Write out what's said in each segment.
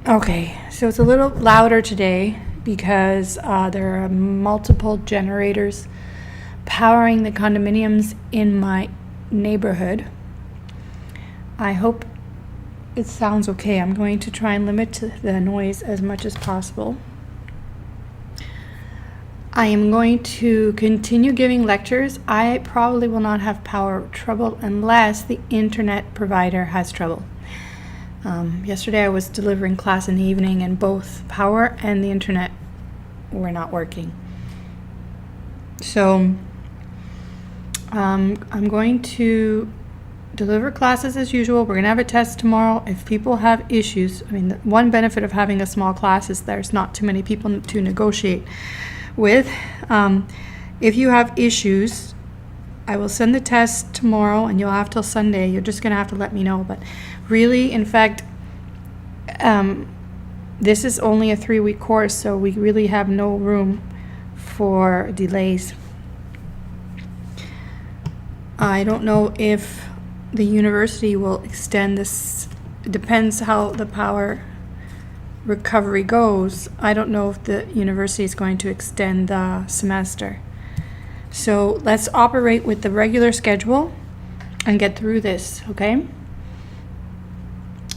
Okay, so it's a little louder today because there are multiple generators powering the condominiums in my neighborhood. I hope it sounds okay. I'm going to try and limit the noise as much as possible. I am going to continue giving lectures. I probably will not have power trouble unless the internet provider has trouble. Yesterday I was delivering class in the evening and both power and the internet were not working. So I'm going to deliver classes as usual. We're going to have a test tomorrow. If people have issues, I mean, the one benefit of having a small class is there's not too many people to negotiate with. If you have issues, I will send the test tomorrow and you'll have till Sunday. You're just going to have to let me know. But really, in fact, this is only a 3-week course, so we really have no room for delays. I don't know if the university will extend this. It depends how the power recovery goes. I don't know if the university is going to extend the semester. So let's operate with the regular schedule and get through this, okay?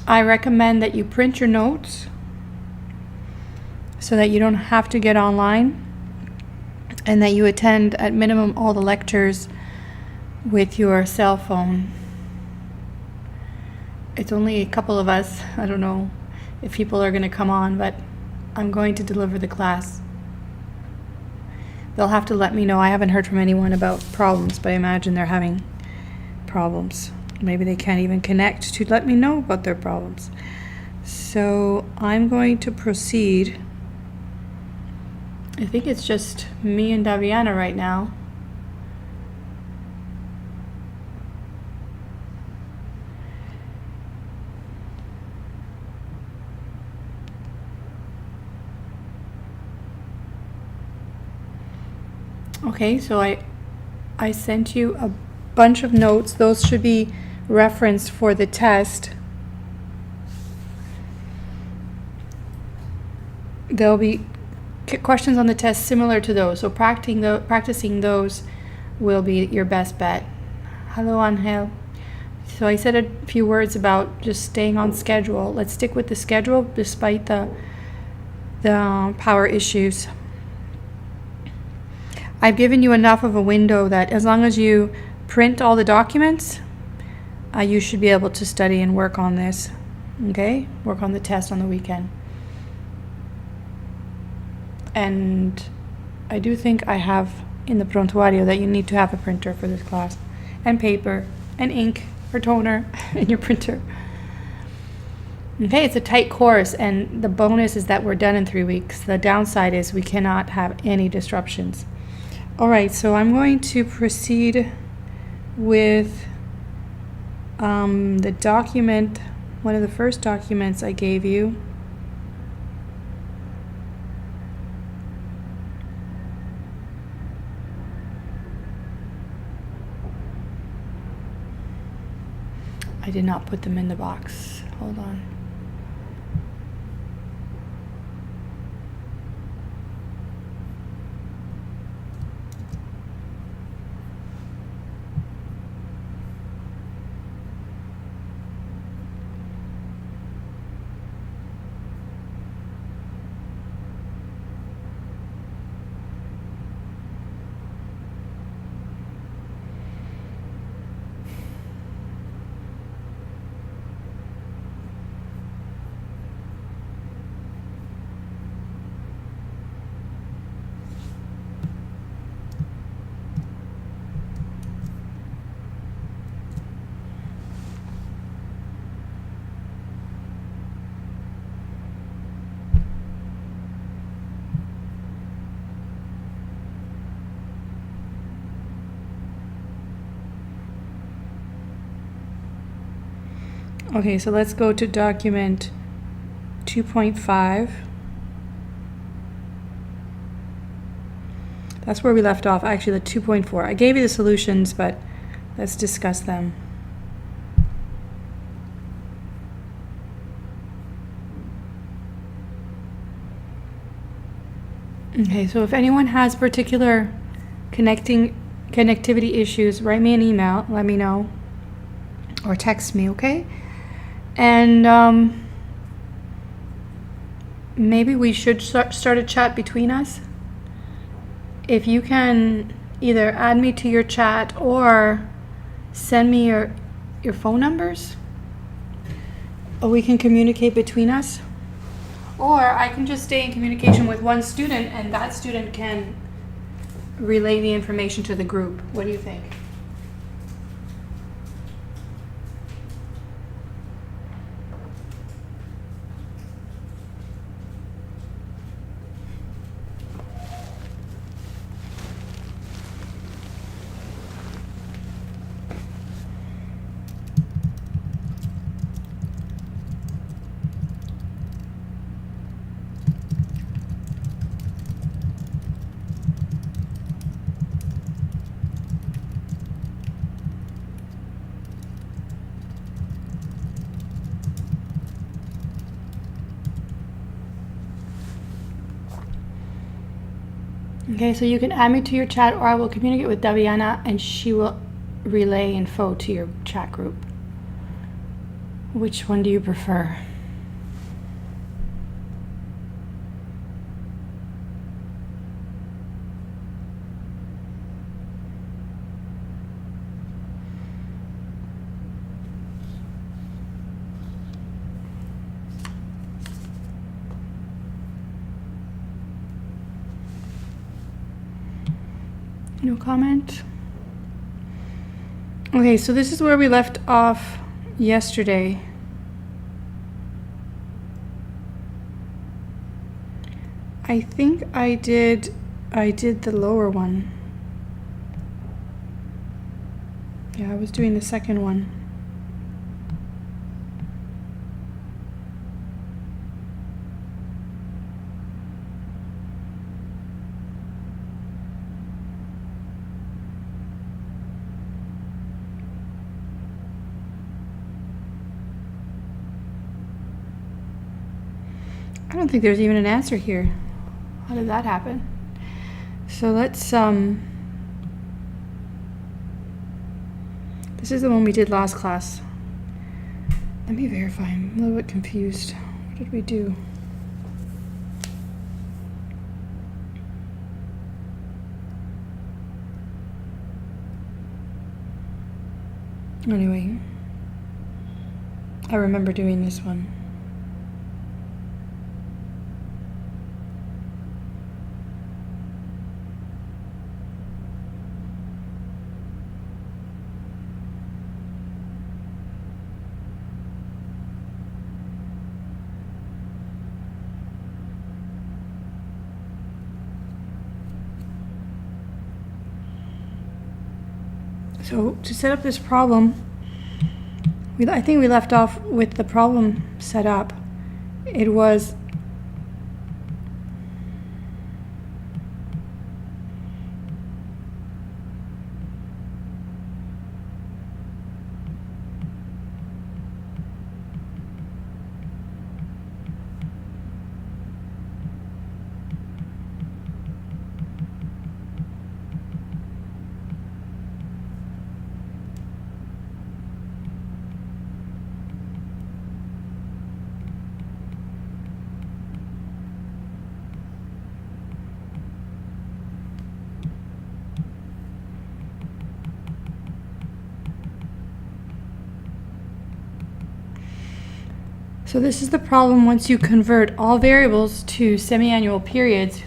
I recommend that you print your notes so that you don't have to get online, and that you attend at minimum all the lectures with your cell phone. It's only a couple of us. I don't know if people are going to come on, but I'm going to deliver the class. They'll have to let me know. I haven't heard from anyone about problems, but I imagine they're having problems. Maybe they can't even connect to let me know about their problems. So I'm going to proceed. I think it's just me and Daviana right now. Okay, so I sent you a bunch of notes. Those should be referenced for the test. There'll be questions on the test similar to those, so practicing those will be your best bet. Hello, Angel. So I said a few words about just staying on schedule. Let's stick with the schedule despite the power issues. I've given you enough of a window that as long as you print all the documents, you should be able to study and work on this, okay? Work on the test on the weekend. And I do think I have in the prontuario that you need to have a printer for this class, and paper, and ink, or toner in your printer. Okay, it's a tight course, and the bonus is that we're done in 3 weeks. The downside is we cannot have any disruptions. All right, so I'm going to proceed with the document, one of the first documents I gave you. I did not put them in the box. Hold on. Okay, so let's go to document 2.5. That's where we left off, actually the 2.4. I gave you the solutions, but let's discuss them. Okay, so if anyone has particular connectivity issues, write me an email, let me know, or text me, okay? And maybe we should start a chat between us. If you can either add me to your chat or send me your phone numbers, or we can communicate between us. Or I can just stay in communication with one student and that student can relay the information to the group. What do you think? Okay, so you can add me to your chat or I will communicate with Daviana and she will relay info to your chat group. Which one do you prefer? No comment? Okay, so this is where we left off yesterday. I think I did the lower one. Yeah, I was doing the second one. I don't think there's even an answer here. How did that happen? So let's, this is the one we did last class. Let me verify, I'm a little bit confused. What did we do? Anyway, I remember doing this one. So to set up this problem, I think we left off with the problem set up. It was so this is the problem once you convert all variables to semi-annual periods.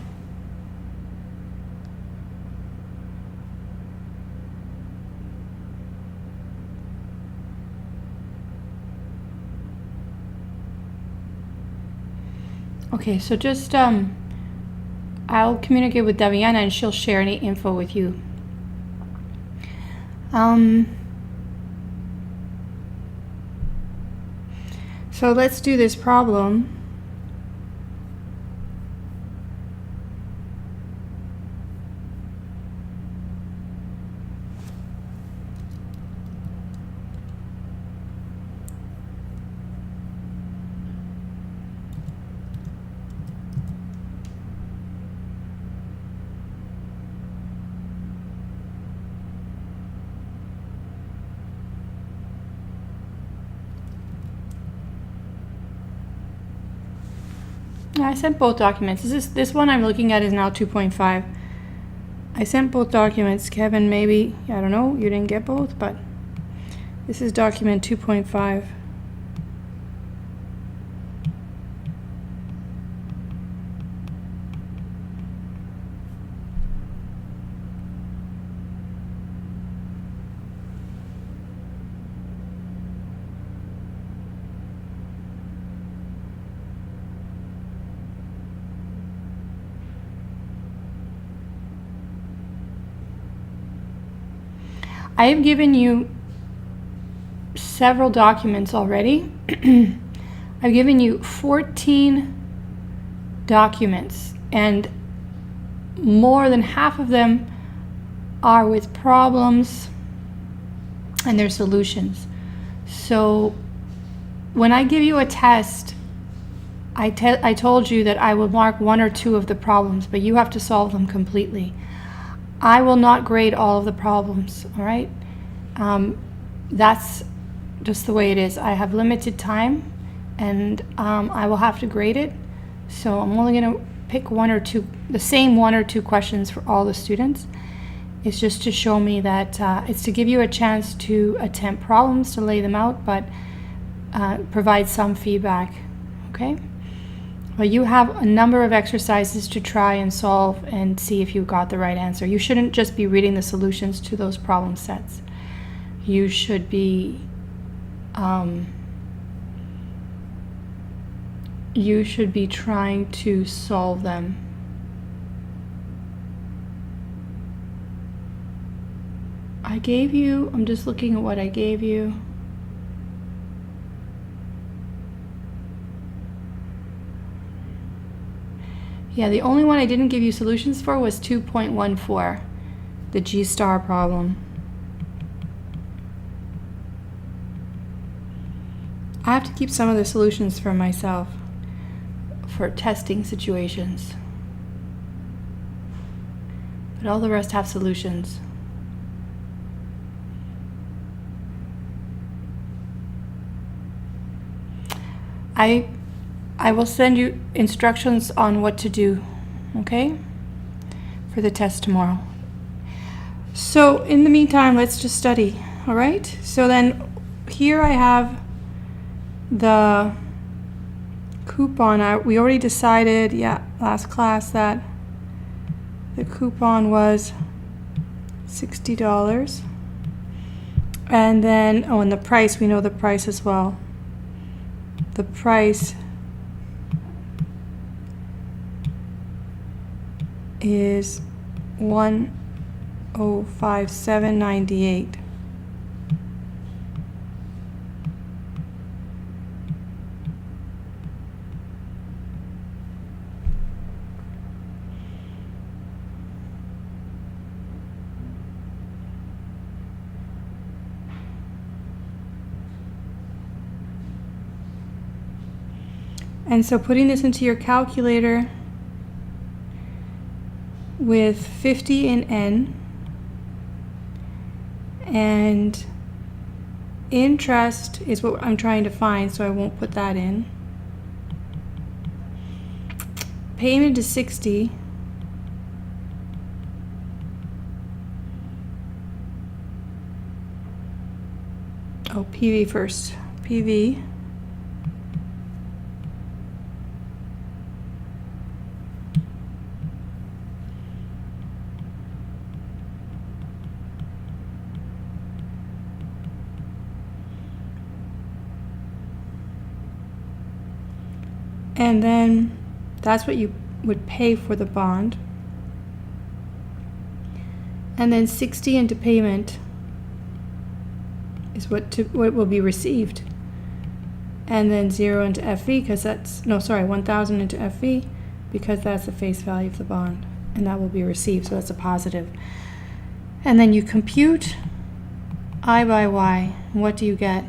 Okay, so just I'll communicate with Daviana and she'll share any info with you. So let's do this problem. I sent both documents. This one I'm looking at is now 2.5. I sent both documents. Kevin, maybe, I don't know, you didn't get both, but this is document 2.5. I have given you several documents already. I've given you 14 documents, and more than half of them are with problems and their solutions. So when I give you a test, I told you that I will mark 1 or 2 of the problems, but you have to solve them completely. I will not grade all of the problems, all right? That's just the way it is. I have limited time, and I will have to grade it. So I'm only going to pick 1 or 2, the same 1 or 2 questions for all the students. It's just to show me that it's to give you a chance to attempt problems, to lay them out, but provide some feedback, okay? Well, you have a number of exercises to try and solve and see if you got the right answer. You shouldn't just be reading the solutions to those problem sets. You should be trying to solve them. I'm just looking at what I gave you. Yeah, the only one I didn't give you solutions for was 2.14, the G-star problem. I have to keep some of the solutions for myself for testing situations, but all the rest have solutions. I will send you instructions on what to do, okay, for the test tomorrow. So in the meantime, let's just study, all right? So then here I have the coupon. We already decided, last class, that the coupon was $60. And then, and the price, we know the price as well. The price is $1,057.98. And so putting this into your calculator with 50 in N and interest is what I'm trying to find, so I won't put that in. Payment is 60. Oh, PV first. PV. And then that's what you would pay for the bond. And then 60 into payment is what will be received. And then 0 into FV, because that's, no, sorry, 1,000 into FV, because that's the face value of the bond, and that will be received, so that's a positive. And then you compute I by Y, and what do you get?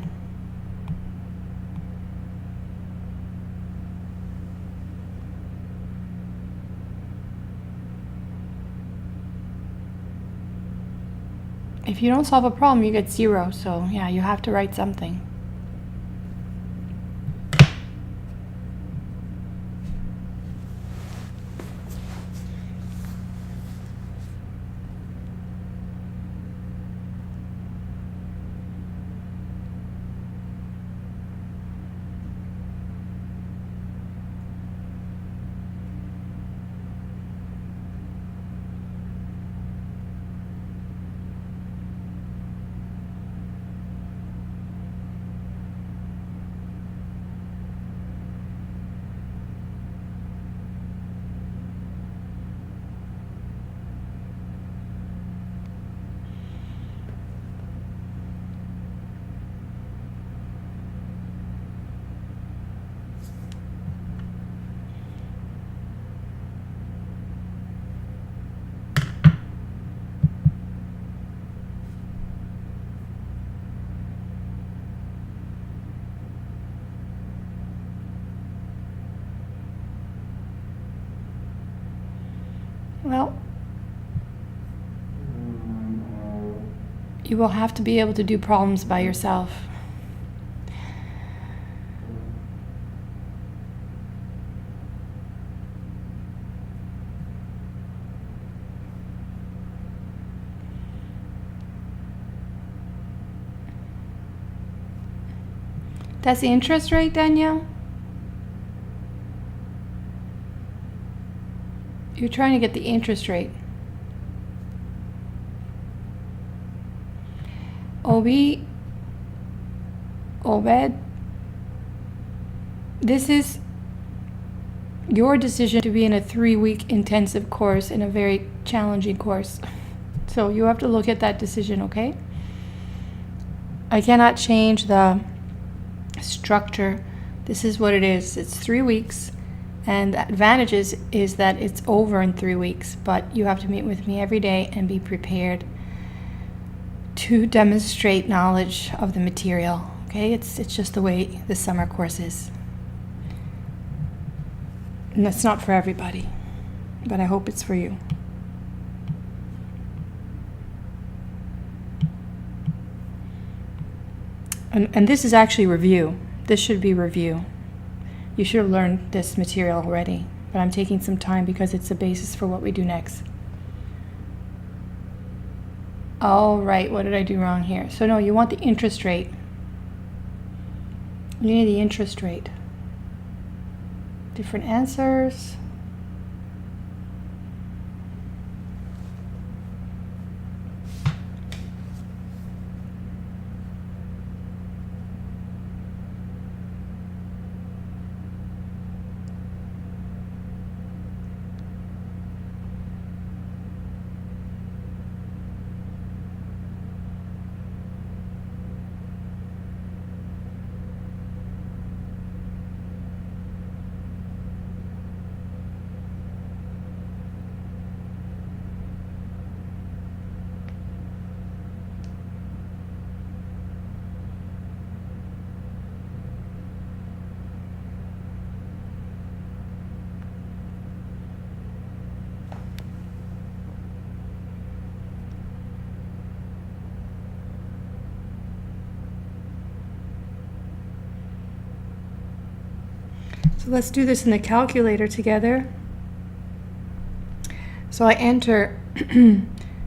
If you don't solve a problem, you get 0, so yeah, you have to write something. Well, you will have to be able to do problems by yourself. That's the interest rate, Danielle? You're trying to get the interest rate. Obed, this is your decision to be in a 3-week intensive course, in a very challenging course. So you have to look at that decision, okay? I cannot change the structure. This is what it is. It's 3 weeks, and the advantages is that it's over in 3 weeks, but you have to meet with me every day and be prepared to demonstrate knowledge of the material. Okay, it's just the way the summer course is. And that's not for everybody, but I hope it's for you. And this is actually review. This should be review. You should have learned this material already, but I'm taking some time because it's the basis for what we do next. All right, what did I do wrong here? So no, you want the interest rate. You need the interest rate. Different answers. So let's do this in the calculator together. So I enter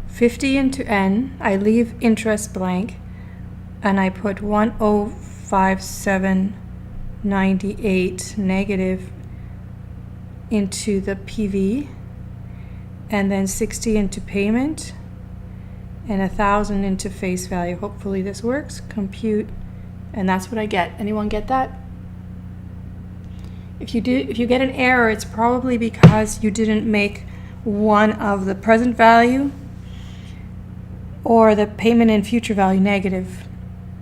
50 into N, I leave interest blank, and I put 105798 negative into the PV, and then 60 into payment, and 1,000 into face value. Hopefully this works. Compute, and that's what I get. Anyone get that? If you get an error, it's probably because you didn't make one of the present value or the payment and future value negative.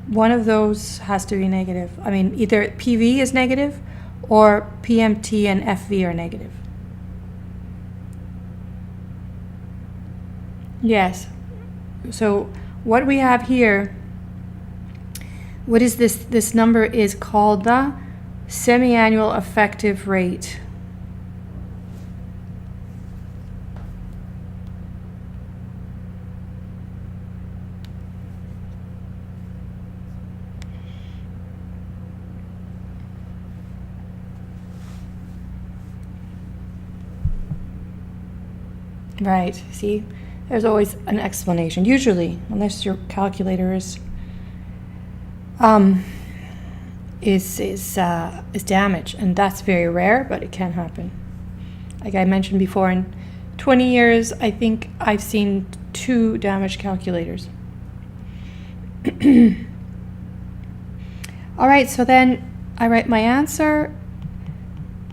One of those has to be negative. I mean, either PV is negative or PMT and FV are negative. Yes. So what we have here, what is this? This number is called the semi-annual effective rate. Right, see, there's always an explanation, usually, unless your calculator is damaged, and that's very rare, but it can happen. Like I mentioned before, in 20 years, I think I've seen 2 damaged calculators. All right, so then I write my answer.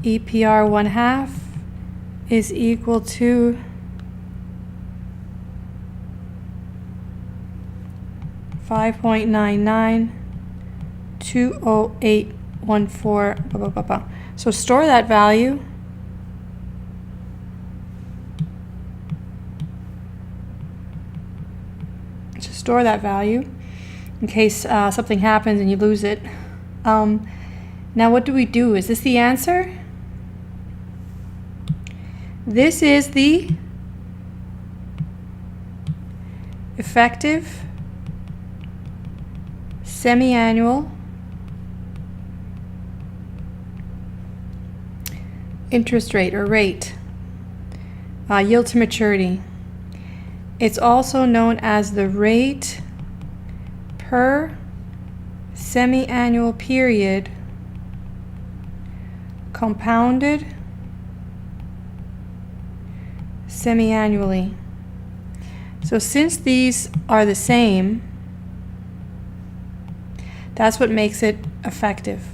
EPR 1/2 is equal to 5.992014, blah, blah, blah, blah. So store that value. Just store that value in case something happens and you lose it. Now what do we do? Is this the answer? This is the effective semi-annual interest rate or rate, yield to maturity. It's also known as the rate per semi-annual period compounded semi-annually. So since these are the same, that's what makes it effective.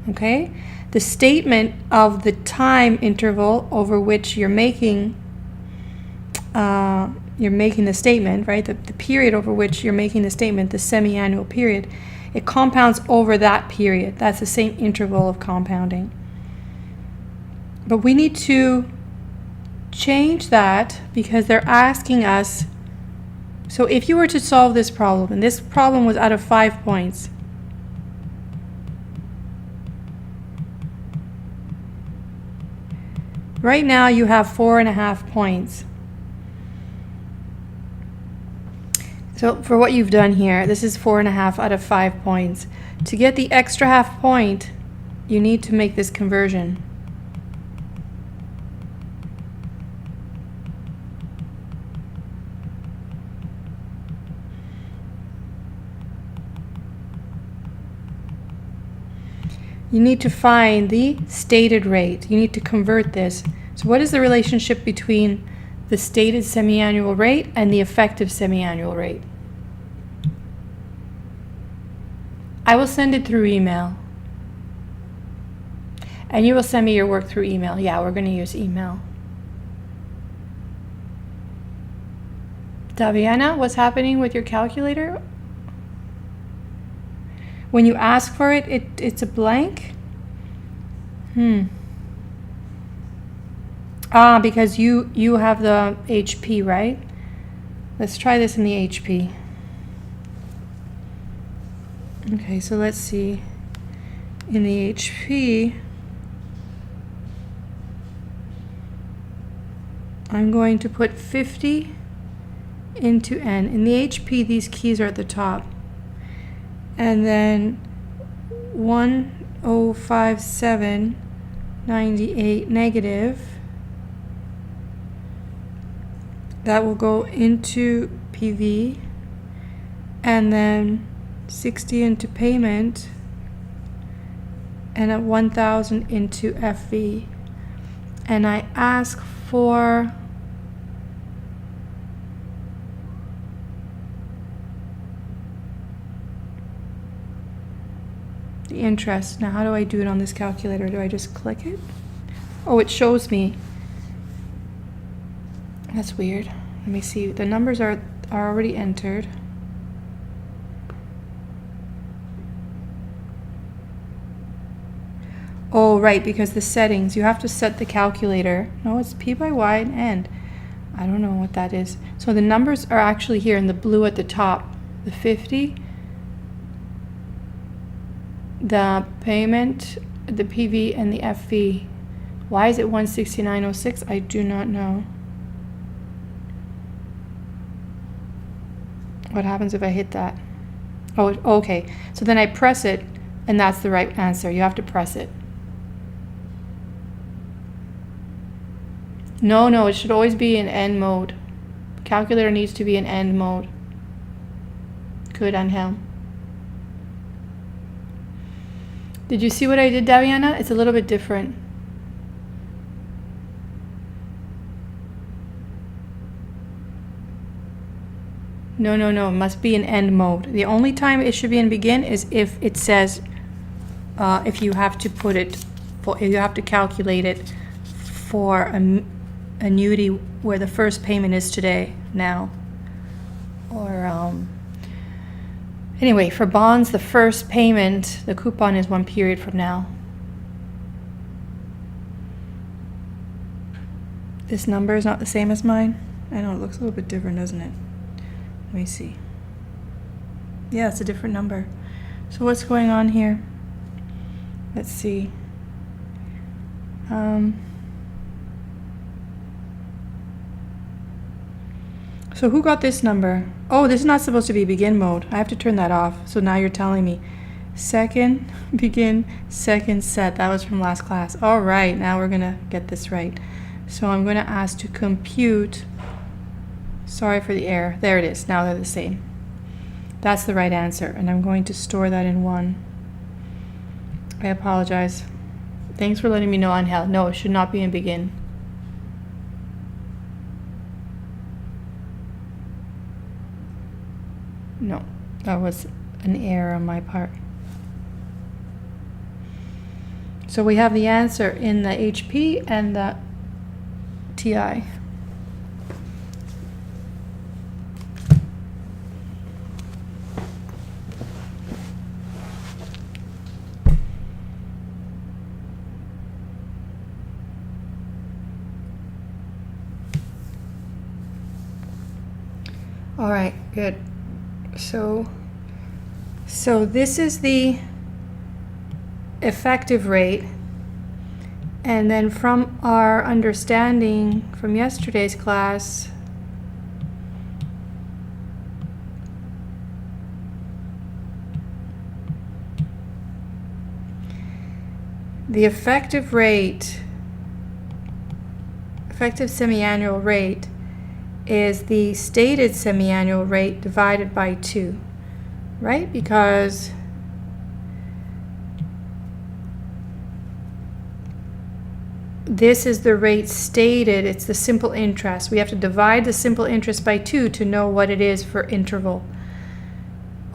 Okay? The statement of the time interval over which you're making the statement, right? The period over which you're making the statement, the semi-annual period, it compounds over that period. That's the same interval of compounding. But we need to change that because they're asking us, so if you were to solve this problem, and this problem was out of 5 points, right now you have 4.5 points. So for what you've done here, this is 4.5 out of 5 points. To get the extra half point, you need to make this conversion. You need to find the stated rate. You need to convert this. So what is the relationship between the stated semi-annual rate and the effective semi-annual rate? I will send it through email. And you will send me your work through email. Yeah, we're going to use email. Daviana, what's happening with your calculator? When you ask for it, it's a blank? Because you have the HP, right? Let's try this in the HP. Okay, so let's see. In the HP, I'm going to put 50 into N. In the HP, these keys are at the top. And then 1057.98 negative. That will go into PV. And then 60 into payment. And at 1000 into FV. And I ask for the interest. Now how do I do it on this calculator? Do I just click it? Oh, it shows me. That's weird. Let me see. The numbers are already entered. Oh, right, because the settings, you have to set the calculator. No, it's P by Y and N. I don't know what that is. So the numbers are actually here in the blue at the top. The 50, the payment, the PV, and the FV. Why is it 169.06? I do not know. What happens if I hit that? Oh, okay. So then I press it, and that's the right answer. You have to press it. No, it should always be in end mode. Calculator needs to be in end mode. Good, Angel. Did you see what I did, Daviana? It's a little bit different. No, it must be in end mode. The only time it should be in begin is if it says, if you have to put it, if you have to calculate it for an annuity where the first payment is today, now. Or, anyway, for bonds, the first payment, the coupon is 1 period from now. This number is not the same as mine. I know, it looks a little bit different, doesn't it? Let me see. Yeah, it's a different number. So what's going on here? Let's see. So who got this number? Oh, this is not supposed to be begin mode. I have to turn that off. So now you're telling me second, begin, second set. That was from last class. All right, now we're gonna get this right. So I'm gonna ask to compute, sorry for the error. There it is, now they're the same. That's the right answer, and I'm going to store that in 1. I apologize. Thanks for letting me know, Angel. No, it should not be in begin. No, that was an error on my part. So we have the answer in the HP and the TI. All right, good. So this is the effective rate, and then from our understanding from yesterday's class, the effective semi-annual rate is the stated semi-annual rate divided by 2, right? Because this is the rate stated, it's the simple interest. We have to divide the simple interest by 2 to know what it is for interval,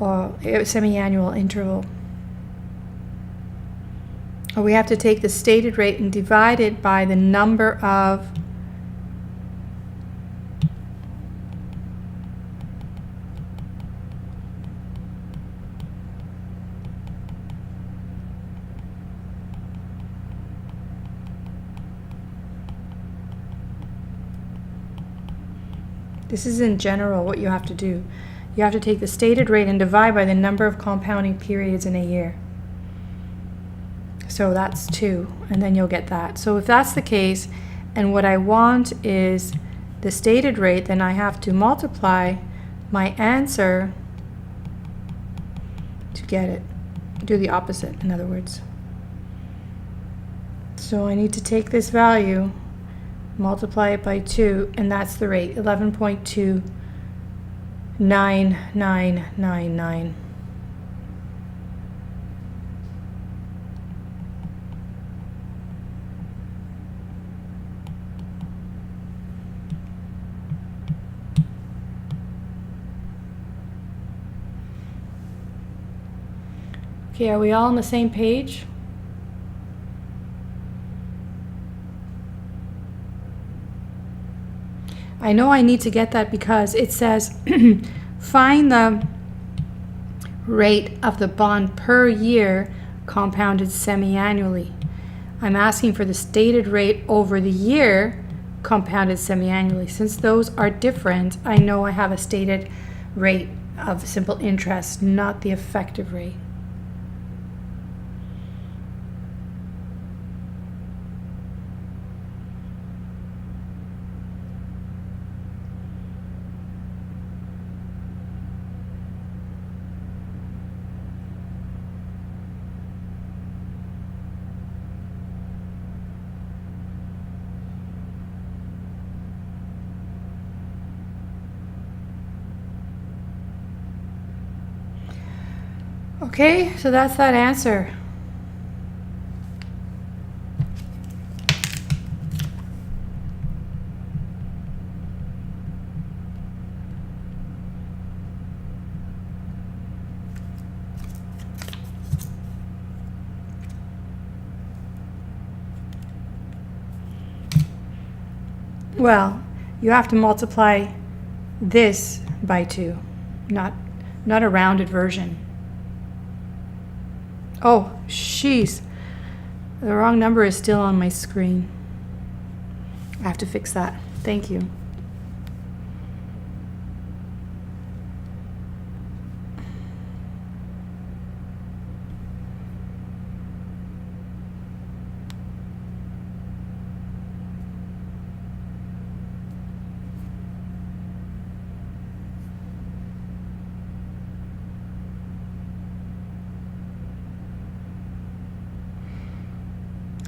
or semi-annual interval. Or we have to take the stated rate and divide it by the number of this is in general what you have to do. You have to take the stated rate and divide by the number of compounding periods in a year. So that's 2, and then you'll get that. So if that's the case, and what I want is the stated rate, then I have to multiply my answer to get it. Do the opposite, in other words. So I need to take this value, multiply it by 2, and that's the rate, 11.29999. Okay, are we all on the same page? I know I need to get that because it says find the rate of the bond per year compounded semi-annually. I'm asking for the stated rate over the year compounded semi-annually. Since those are different, I know I have a stated rate of simple interest, not the effective rate. Okay, so that's that answer. Well, you have to multiply this by 2, not a rounded version. Oh, jeez. The wrong number is still on my screen. I have to fix that. Thank you.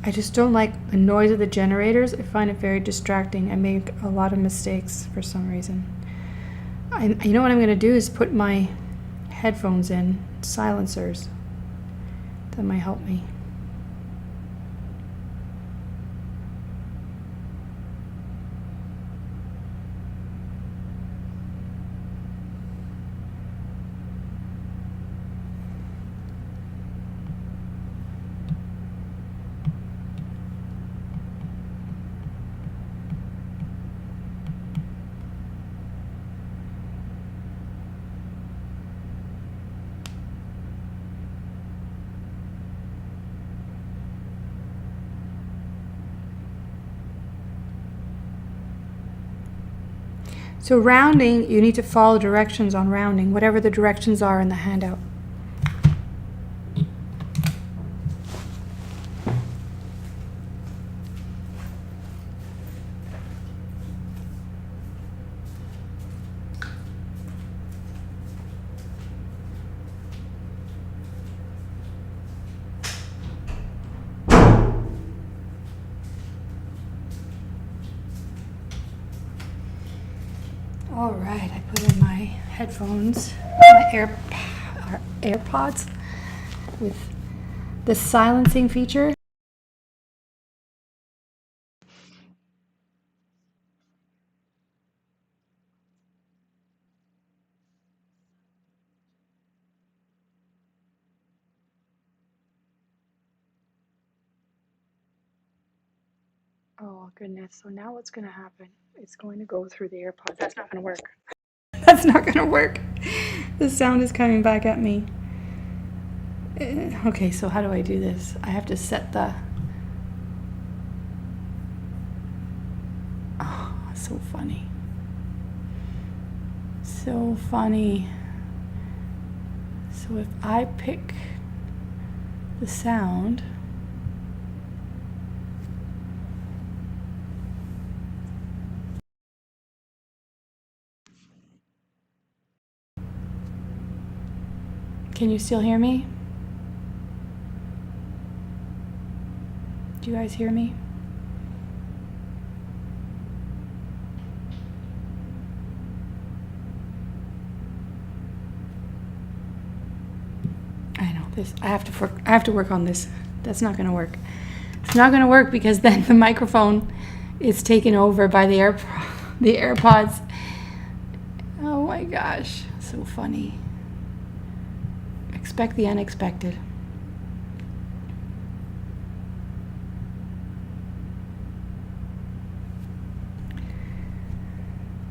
I just don't like the noise of the generators. I find it very distracting. I make a lot of mistakes for some reason. You know what I'm going to do is put my headphones in, silencers. That might help me. So rounding, you need to follow directions on rounding, whatever the directions are in the handout. All right, I put in my headphones, my AirPods with the silencing feature. Oh goodness, so now what's going to happen? It's going to go through the AirPods. That's not going to work. That's not going to work. The sound is coming back at me. Okay, so how do I do this? I have to set the... Oh, so funny. So funny. So if I pick the sound... Can you still hear me? Do you guys hear me? I know this. I have to work on this. That's not going to work. It's not going to work because then the microphone is taken over by the AirPods. Oh my gosh, so funny. Expect the unexpected.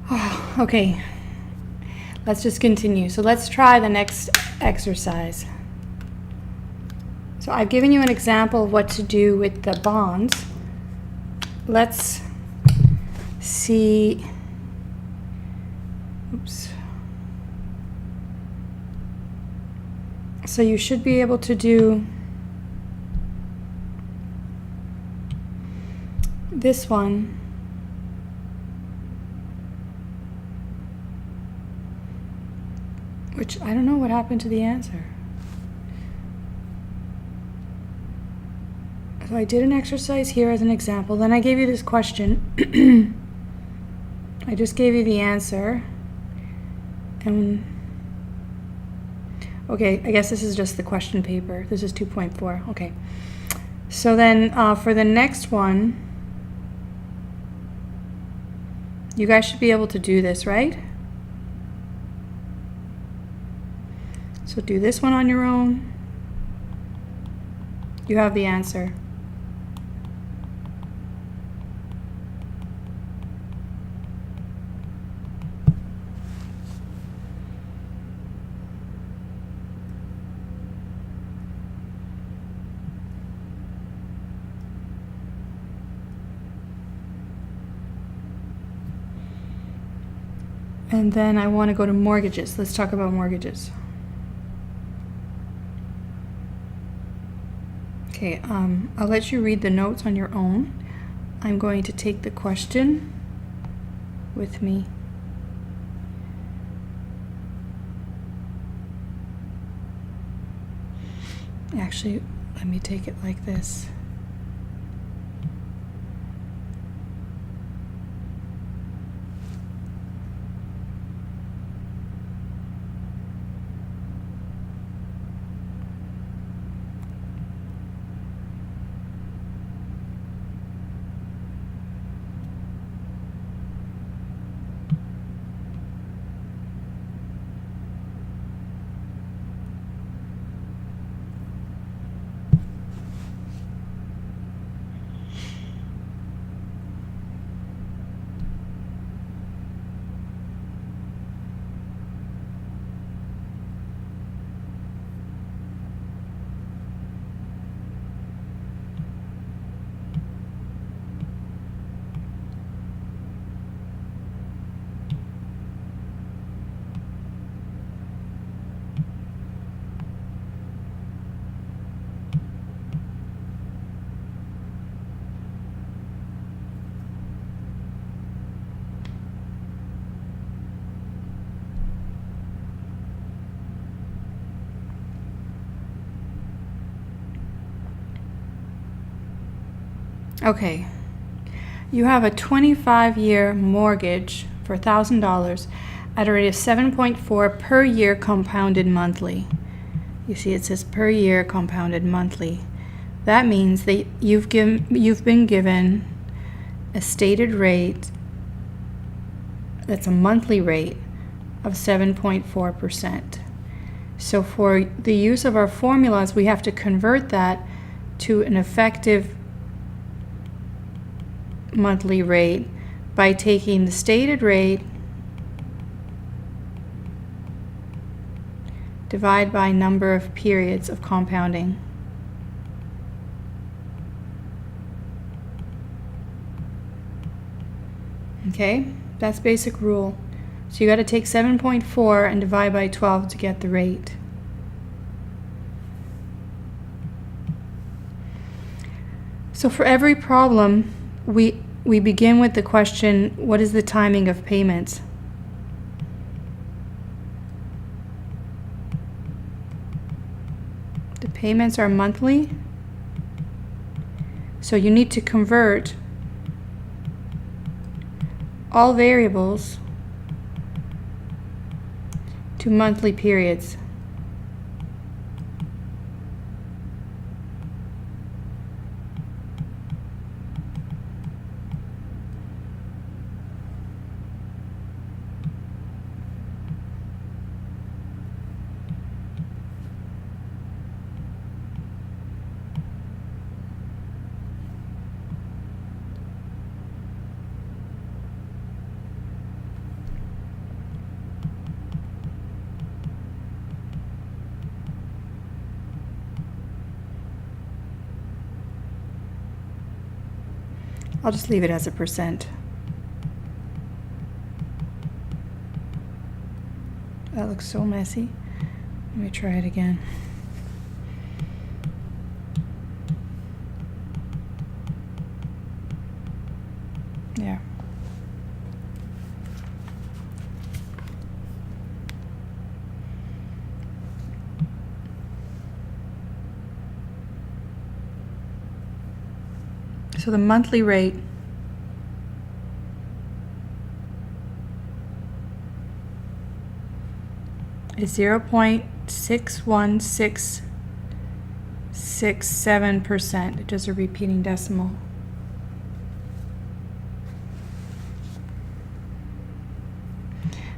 Oh, okay, let's just continue. So let's try the next exercise. So I've given you an example of what to do with the bonds. Let's see. Oops. So you should be able to do this one. Which I don't know what happened to the answer. So I did an exercise here as an example. Then I gave you this question. I just gave you the answer. And okay, I guess this is just the question paper. This is 2.4. Okay. So then for the next one, you guys should be able to do this, right? So do this one on your own. You have the answer. And then I want to go to mortgages. Let's talk about mortgages. Okay, I'll let you read the notes on your own. I'm going to take the question with me. Actually, let me take it like this. Okay. You have a 25-year mortgage for $1,000 at a rate of 7.4 per year compounded monthly. You see it says per year compounded monthly. That means that you've been given a stated rate that's a monthly rate of 7.4%. So for the use of our formulas, we have to convert that to an effective monthly rate by taking the stated rate divide by number of periods of compounding. Okay, that's basic rule. So you got to take 7.4 and divide by 12 to get the rate. So for every problem, we begin with the question, what is the timing of payments? The payments are monthly, so you need to convert all variables to monthly periods. I'll just leave it as a percent. That looks so messy. Let me try it again. Yeah. So the monthly rate is 0.61667%. It is a repeating decimal.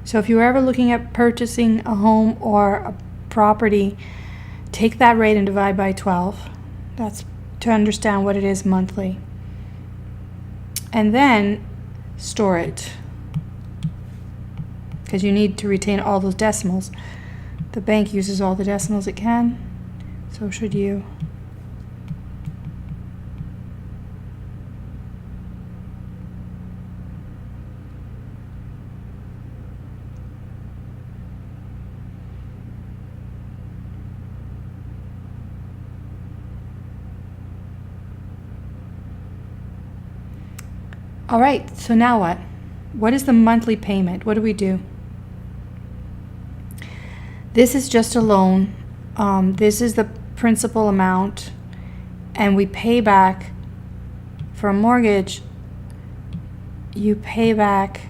So if you're ever looking at purchasing a home or a property, take that rate and divide by 12. That's to understand what it is monthly. And then store it, because you need to retain all those decimals. The bank uses all the decimals it can, so should you. All right, so now what? What is the monthly payment? What do we do? This is just a loan. This is the principal amount, and we pay back. For a mortgage, you pay back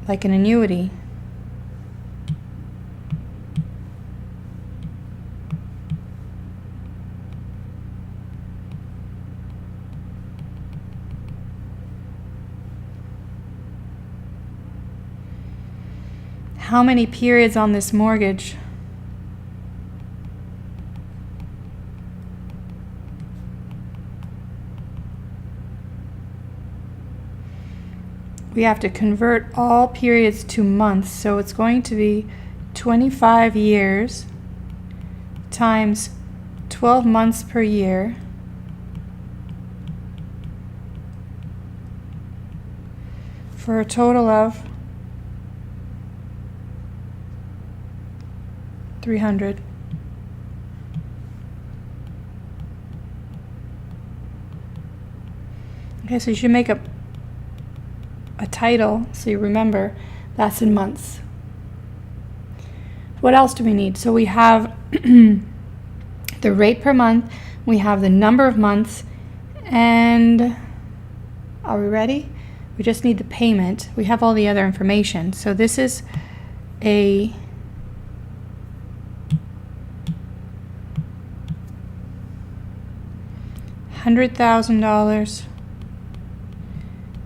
like an annuity. How many periods on this mortgage? We have to convert all periods to months, so it's going to be 25 years times 12 months per year for a total of 300. Okay, so you should make a title so you remember that's in months. What else do we need? So we have the rate per month, we have the number of months, And are we ready? We just need the payment. We have all the other information. So this is a $100,000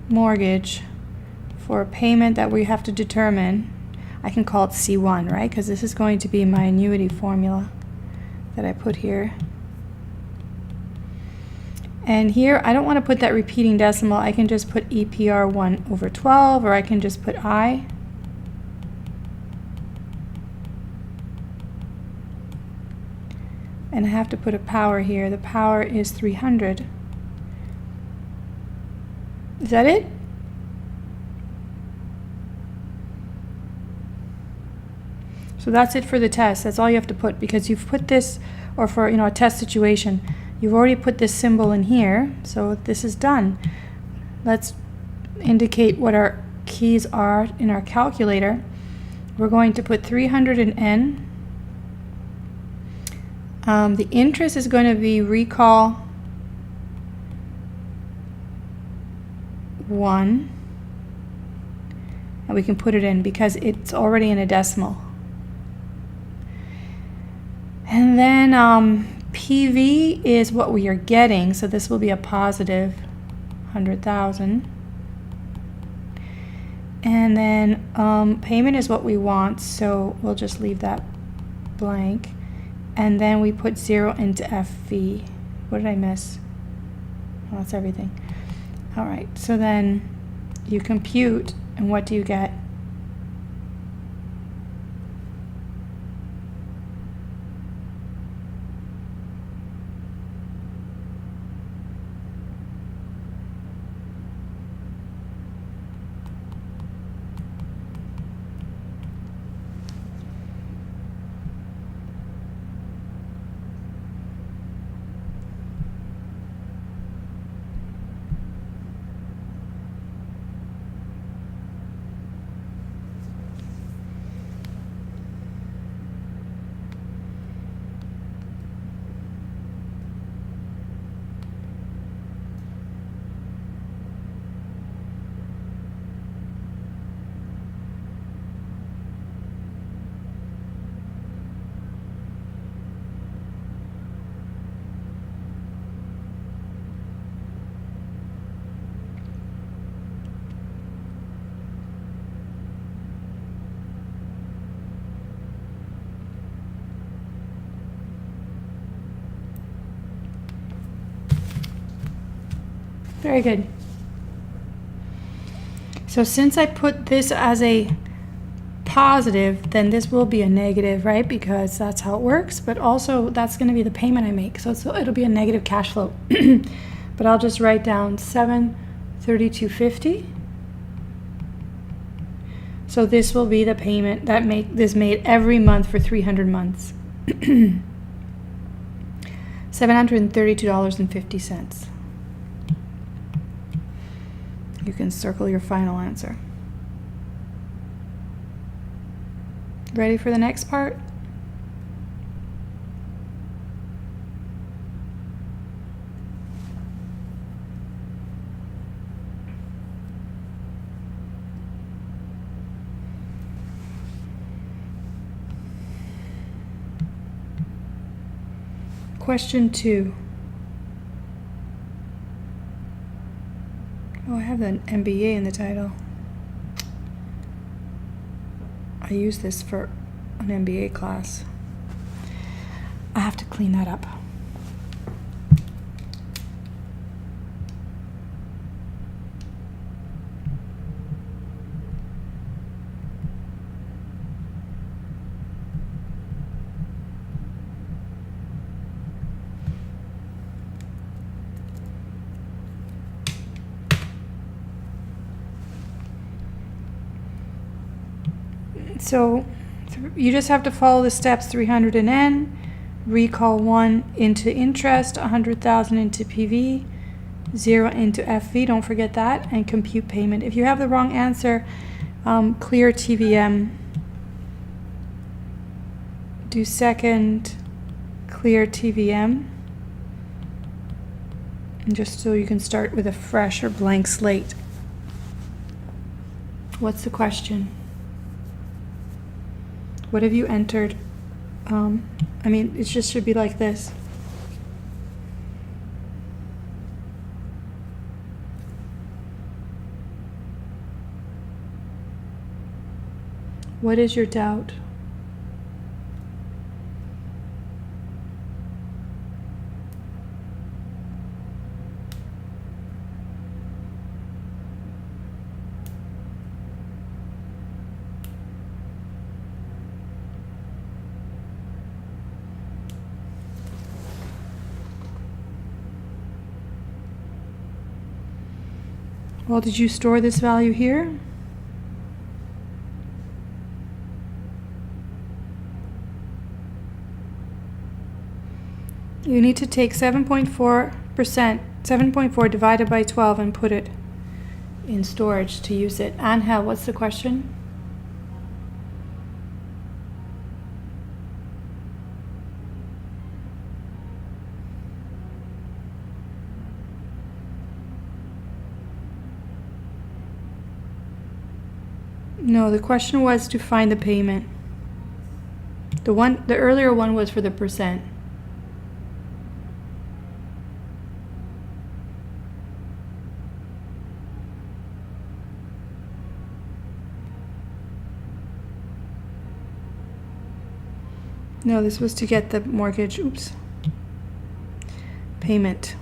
mortgage for a payment that we have to determine. I can call it C1, right? Because this is going to be my annuity formula that I put here. And here, I don't want to put that repeating decimal. I can just put EPR 1 over 12, or I can just put I. And I have to put a power here. The power is 300. Is that it? So that's it for the test. That's all you have to put, because you've put this, or for a test situation, you've already put this symbol in here. So this is done. Let's indicate what our keys are in our calculator. We're going to put 300 in N. The interest is going to be recall 1. And we can put it in because it's already in a decimal. And then PV is what we are getting, so this will be a positive 100,000. And then payment is what we want, so we'll just leave that blank. And then we put 0 into FV. What did I miss? Oh, that's everything. All right, so then you compute, and what do you get? Very good. So since I put this as a positive, then this will be a negative, right? Because that's how it works, but also that's going to be the payment I make. So it'll be a negative cash flow. But I'll just write down 732.50. So this will be the payment that is made every month for 300 months. $732.50. You can circle your final answer. Ready for the next part? Question 2. Oh, I have an MBA in the title. I use this for an MBA class. I have to clean that up. So you just have to follow the steps: 300 in N, recall 1 into interest, 100,000 into PV, 0 into FV, don't forget that, and compute payment. If you have the wrong answer, clear TVM. Do second, clear TVM. And just so you can start with a fresh or blank slate. What's the question? What have you entered? It just should be like this. What is your doubt? Well, did you store this value here? You need to take 7.4%, 7.4 divided by 12 and put it in storage to use it. Angel, what's the question? No, the question was to find the payment. The earlier one was for the percent. No, this was to get the mortgage, payment.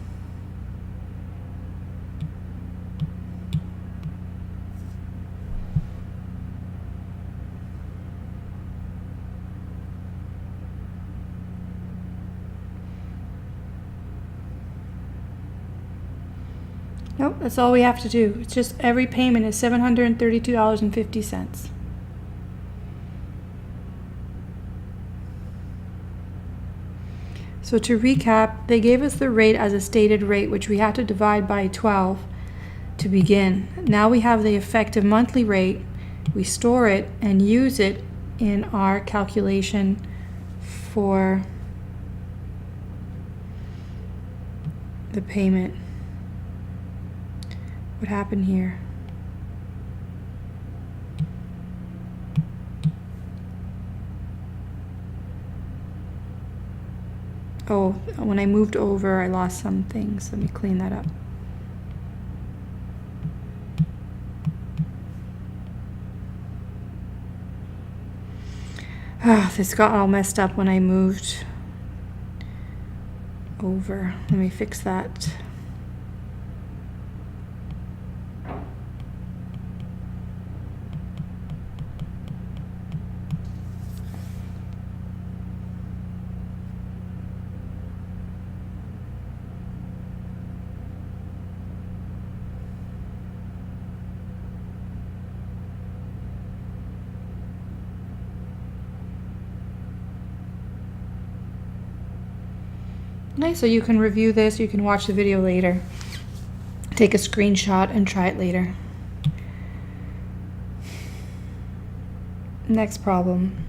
Nope, that's all we have to do. It's just every payment is $732.50. So to recap, they gave us the rate as a stated rate, which we had to divide by 12 to begin. Now we have the effective monthly rate. We store it and use it in our calculation for the payment. What happened here? Oh, when I moved over, I lost some things. Let me clean that up. This got all messed up when I moved over. Let me fix that. Nice, so you can review this, you can watch the video later, take a screenshot and try it later. Next problem.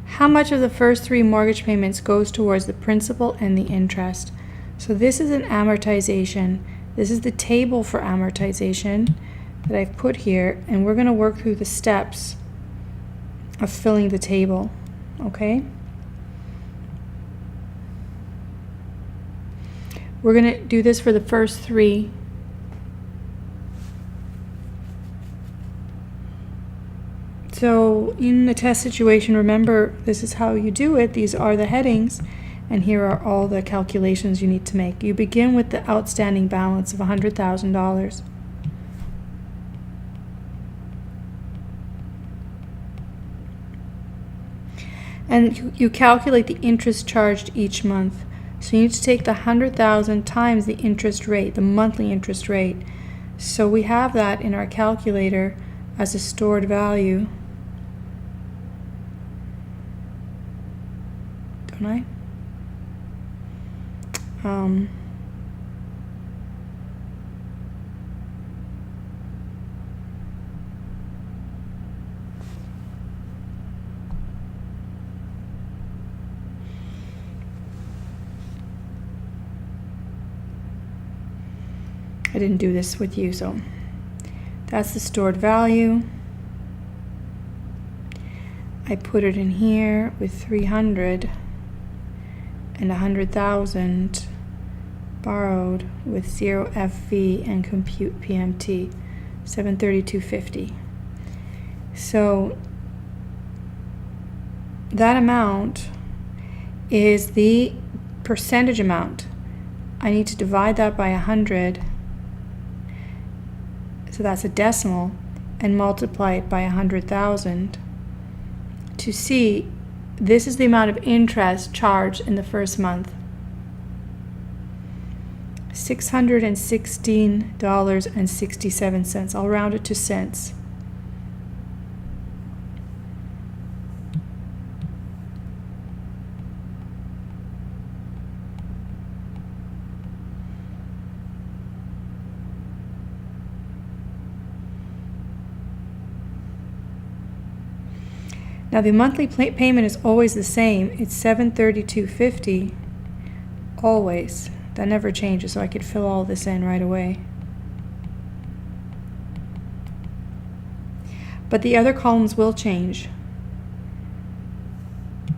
How much of the first 3 mortgage payments goes towards the principal and the interest? So this is an amortization. This is the table for amortization that I've put here, and we're going to work through the steps of filling the table. Okay, we're going to do this for the first 3. So in the test situation, remember, this is how you do it. These are the headings, and here are all the calculations you need to make. You begin with the outstanding balance of $100,000. And you calculate the interest charged each month. So you need to take the 100,000 times the interest rate, the monthly interest rate. So we have that in our calculator as a stored value. Don't I? didn't do this with you, so that's the stored value. I put it in here with 300 and 100,000 borrowed with 0 FV and compute PMT, 732.50. So that amount is the percentage amount. I need to divide that by 100, so that's a decimal, and multiply it by 100,000 to see this is the amount of interest charged in the first month. $616.67. I'll round it to cents. Now the monthly payment is always the same. It's $732.50, always. That never changes, so I could fill all this in right away. But the other columns will change.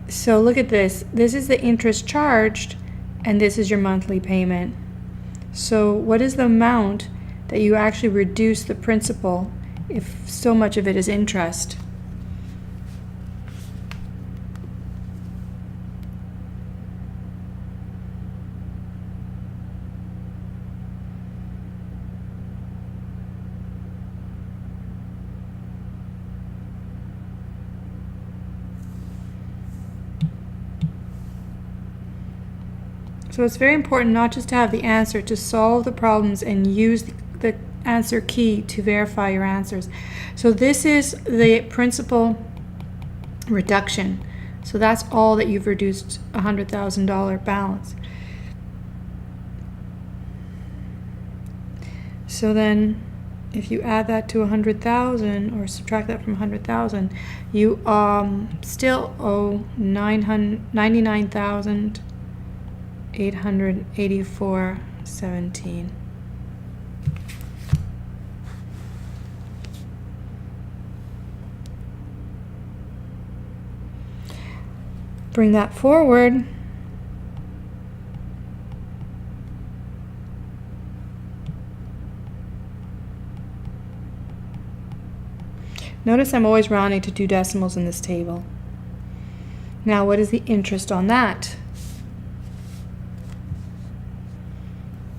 So look at this. This is the interest charged, and this is your monthly payment. So what is the amount that you actually reduce the principal if so much of it is interest? So it's very important not just to have the answer, to solve the problems and use the answer key to verify your answers. So this is the principal reduction. So that's all that you've reduced $100,000 balance. So then if you add that to 100,000 or subtract that from 100,000, you still owe $99,884.17. Bring that forward. Notice I'm always rounding to 2 decimals in this table. Now what is the interest on that?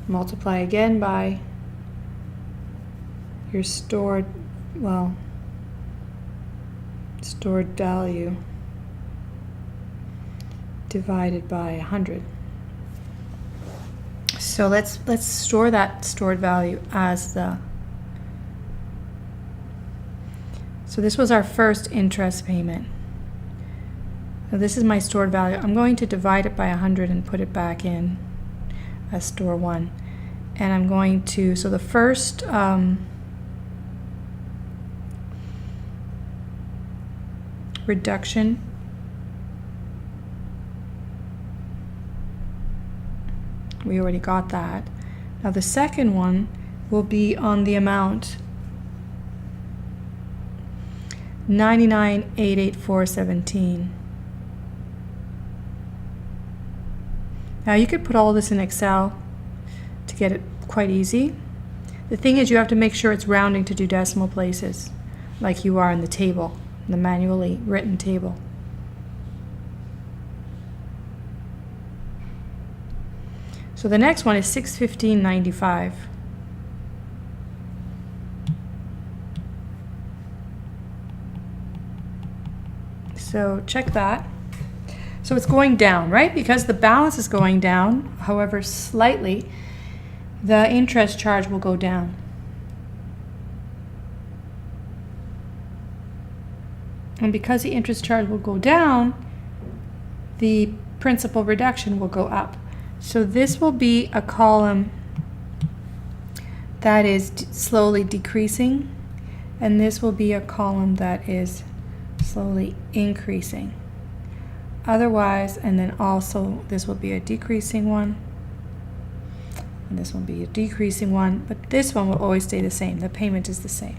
Multiply again by your stored value divided by 100. So let's store that stored value as the. So this was our first interest payment. Now this is my stored value. I'm going to divide it by 100 and put it back in as store 1. And I'm going to, so the first reduction we already got that. Now the second one will be on the amount $99,884.17. Now you could put all this in Excel to get it quite easy. The thing is you have to make sure it's rounding to 2 decimal places, like you are in the table, in the manually written table. So the next one is $615.95. So check that. So it's going down, right? Because the balance is going down, however slightly, the interest charge will go down. And because the interest charge will go down, the principal reduction will go up. So this will be a column that is slowly decreasing, and this will be a column that is slowly increasing. Otherwise, and then also this will be a decreasing one, and this one will be a decreasing one, but this one will always stay the same. The payment is the same.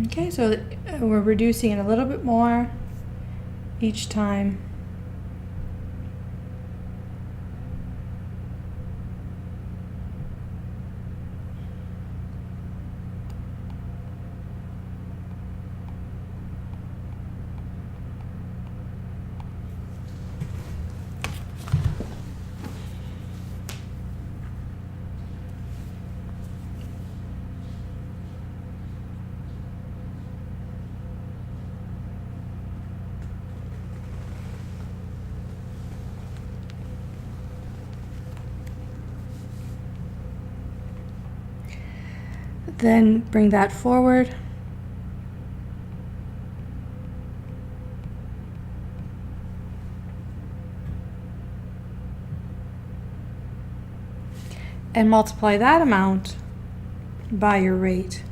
Okay, so we're reducing it a little bit more each time. Then bring that forward. And multiply that amount by your rate.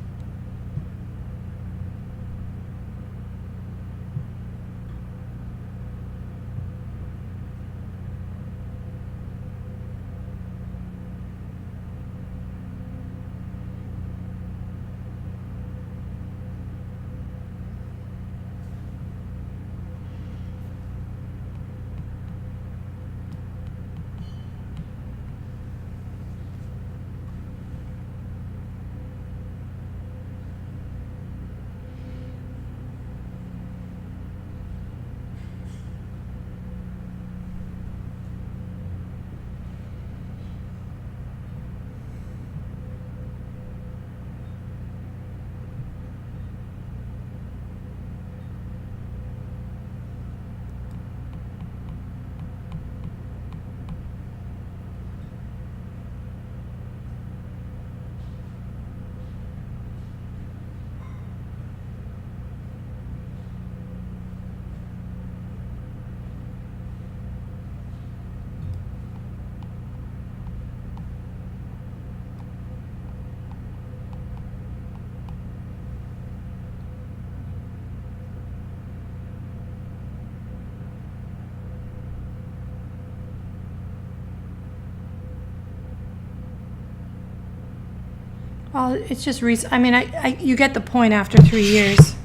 Well, it's just I mean, you get the point after 3 years.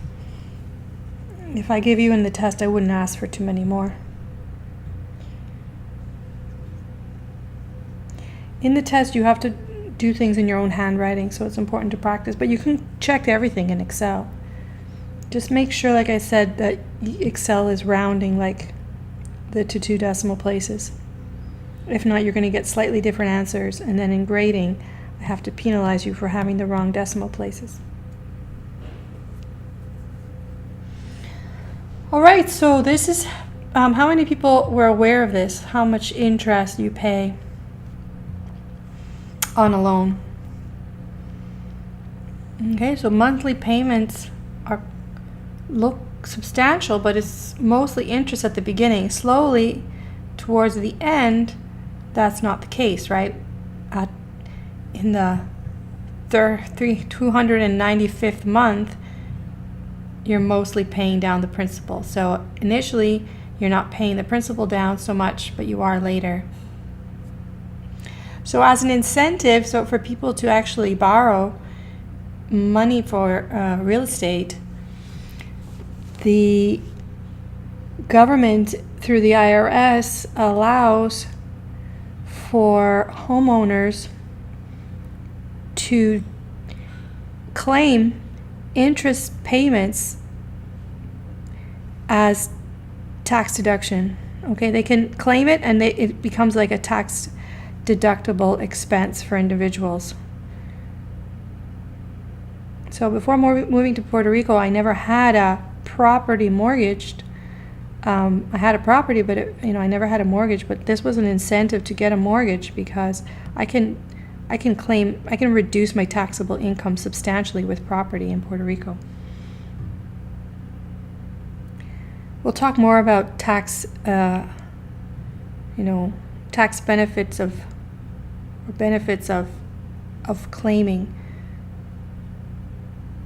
If I gave you in the test, I wouldn't ask for too many more. In the test, you have to do things in your own handwriting, so it's important to practice. But you can check everything in Excel. Just make sure, like I said, that Excel is rounding like to 2 decimal places. If not, you're going to get slightly different answers, and then in grading, I have to penalize you for having the wrong decimal places. All right, so this is how many people were aware of this, how much interest you pay on a loan. Okay, so monthly payments look substantial, but it's mostly interest at the beginning. Slowly, towards the end, that's not the case, right? In the 295th month, you're mostly paying down the principal. So initially, you're not paying the principal down so much, but you are later. So as an incentive, so for people to actually borrow money for real estate, the government through the IRS allows for homeowners to claim interest payments as tax deduction. Okay, they can claim it, and it becomes like a tax deductible expense for individuals. So before moving to Puerto Rico, I never had a property mortgaged. I had a property, but I never had a mortgage. But this was an incentive to get a mortgage, because I can I can reduce my taxable income substantially with property in Puerto Rico. We'll talk more about tax, tax benefits of claiming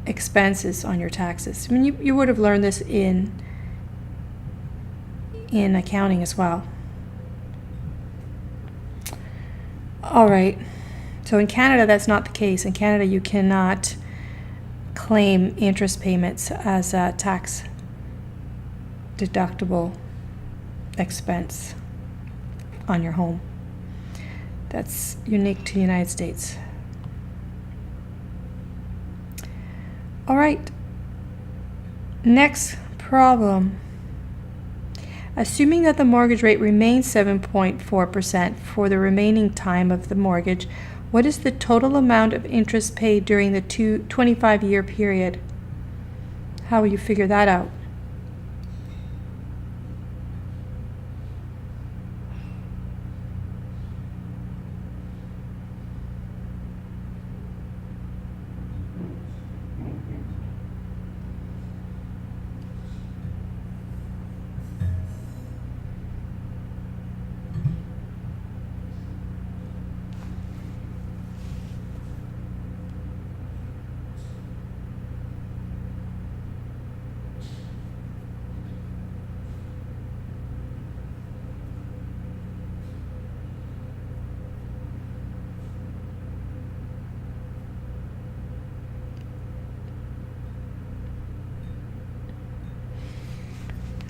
expenses on your taxes. I mean, you would have learned this in accounting as well. All right. So in Canada, that's not the case. In Canada, you cannot claim interest payments as a tax deductible expense on your home. That's unique to the United States. All right. Next problem. Assuming that the mortgage rate remains 7.4% for the remaining time of the mortgage, what is the total amount of interest paid during the 25-year period? How will you figure that out?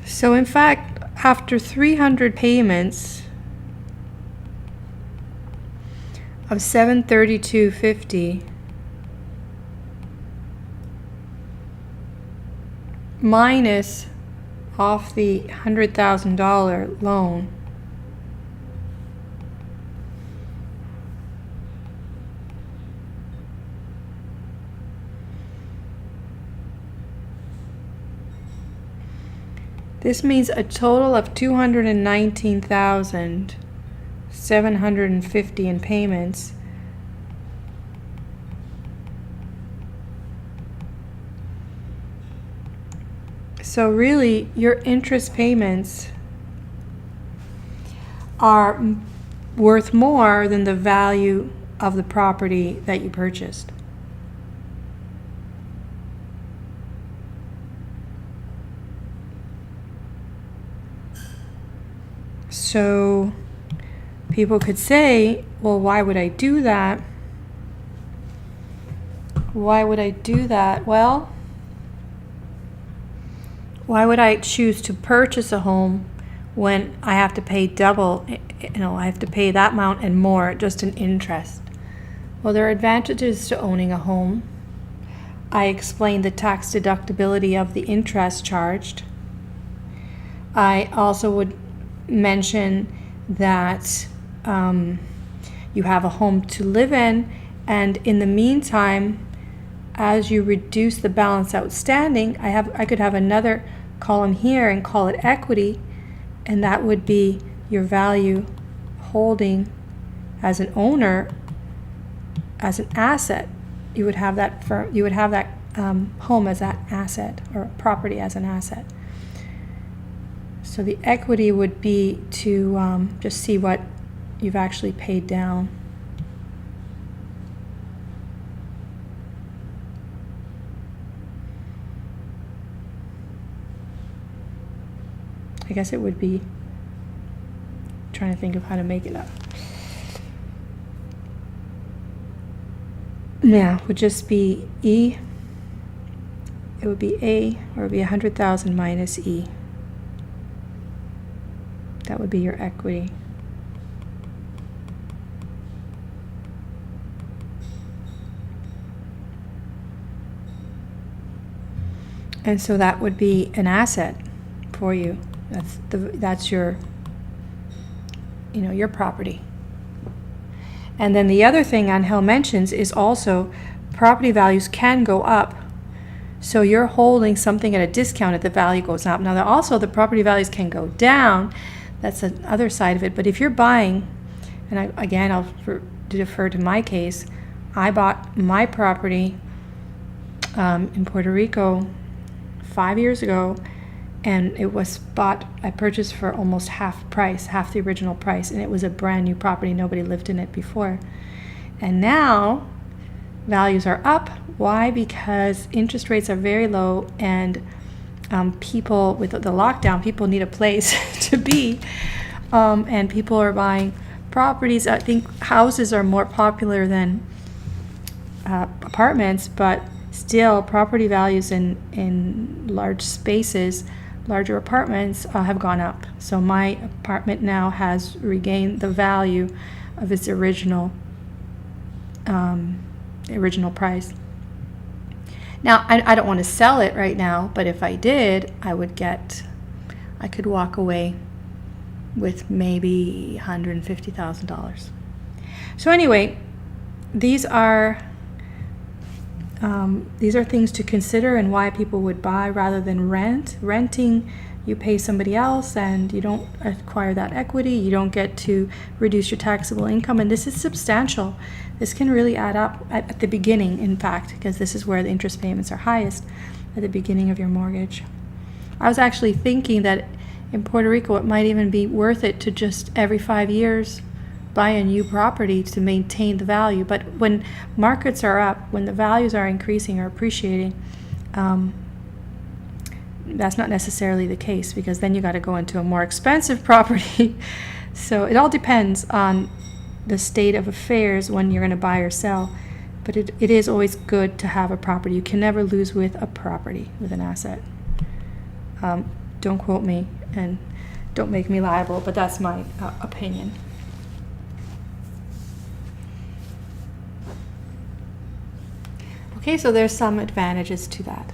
So in fact, after 300 payments of $732.50 minus off the $100,000 loan, this means a total of $219,750 in payments. So really, your interest payments are worth more than the value of the property that you purchased. So people could say, well, why would I do that? Why would I do that? Well, why would I choose to purchase a home when I have to pay double? I have to pay that amount and more just in interest. Well, there are advantages to owning a home. I explained the tax deductibility of the interest charged. I also would mention that you have a home to live in, and in the meantime, as you reduce the balance outstanding, I could have another column here and call it equity, and that would be your value holding as an owner as an asset. You would have that home as that asset, or property as an asset. So the equity would be to just see what you've actually paid down. I guess it would be trying to think of how to make it up. Yeah, it would just be E. It would be A, or it would be 100,000 minus E. That would be your equity. And so that would be an asset for you. That's your your property. And then the other thing Angel mentions is also property values can go up. So you're holding something at a discount if the value goes up. Now also the property values can go down. That's the other side of it. But if you're buying, and I'll defer to my case. I bought my property in Puerto Rico 5 years ago, and it was I purchased for almost half the original price, and it was a brand new property. Nobody lived in it before. And now values are up. Why? Because interest rates are very low, and people, with the lockdown, people need a place to be, and people are buying properties. I think houses are more popular than apartments, but still property values in large spaces, larger apartments, have gone up. So my apartment now has regained the value of its original price. Now, I don't want to sell it right now, but if I did, I could walk away with maybe $150,000. So anyway, these are things to consider, and why people would buy rather than rent. Renting, you pay somebody else and you don't acquire that equity. You don't get to reduce your taxable income, and this is substantial. This can really add up at the beginning, in fact, because this is where the interest payments are highest, at the beginning of your mortgage. I was actually thinking that in Puerto Rico it might even be worth it to just every 5 years buy a new property to maintain the value. But when markets are up, when the values are increasing or appreciating, that's not necessarily the case, because then you got to go into a more expensive property. So it all depends on the state of affairs when you're going to buy or sell. But it is always good to have a property. You can never lose with a property, with an asset. Don't quote me and don't make me liable, but that's my opinion. Okay, so there's some advantages to that.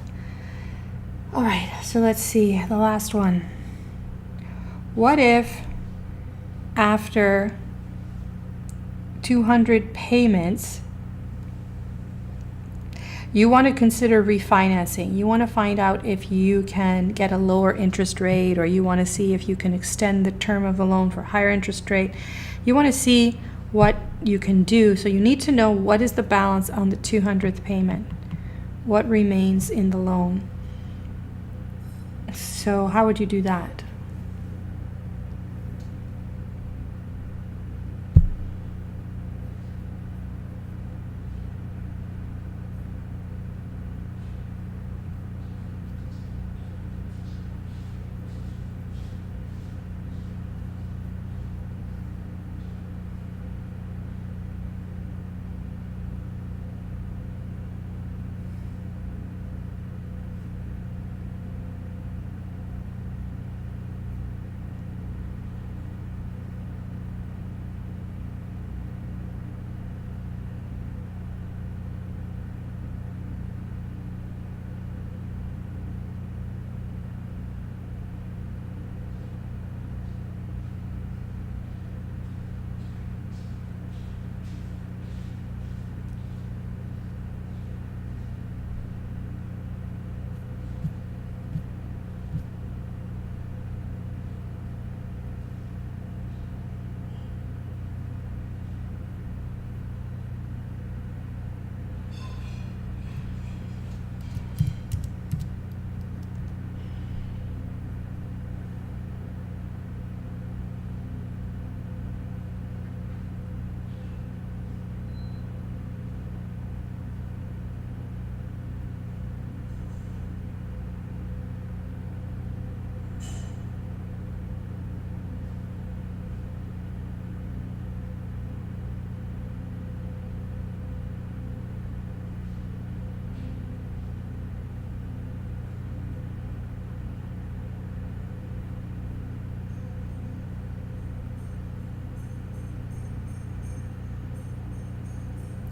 All right, so let's see, the last one. What if after 200 payments, you want to consider refinancing? You want to find out if you can get a lower interest rate, or you want to see if you can extend the term of the loan for a higher interest rate. You want to see what you can do. So you need to know what is the balance on the 200th payment, what remains in the loan. So how would you do that?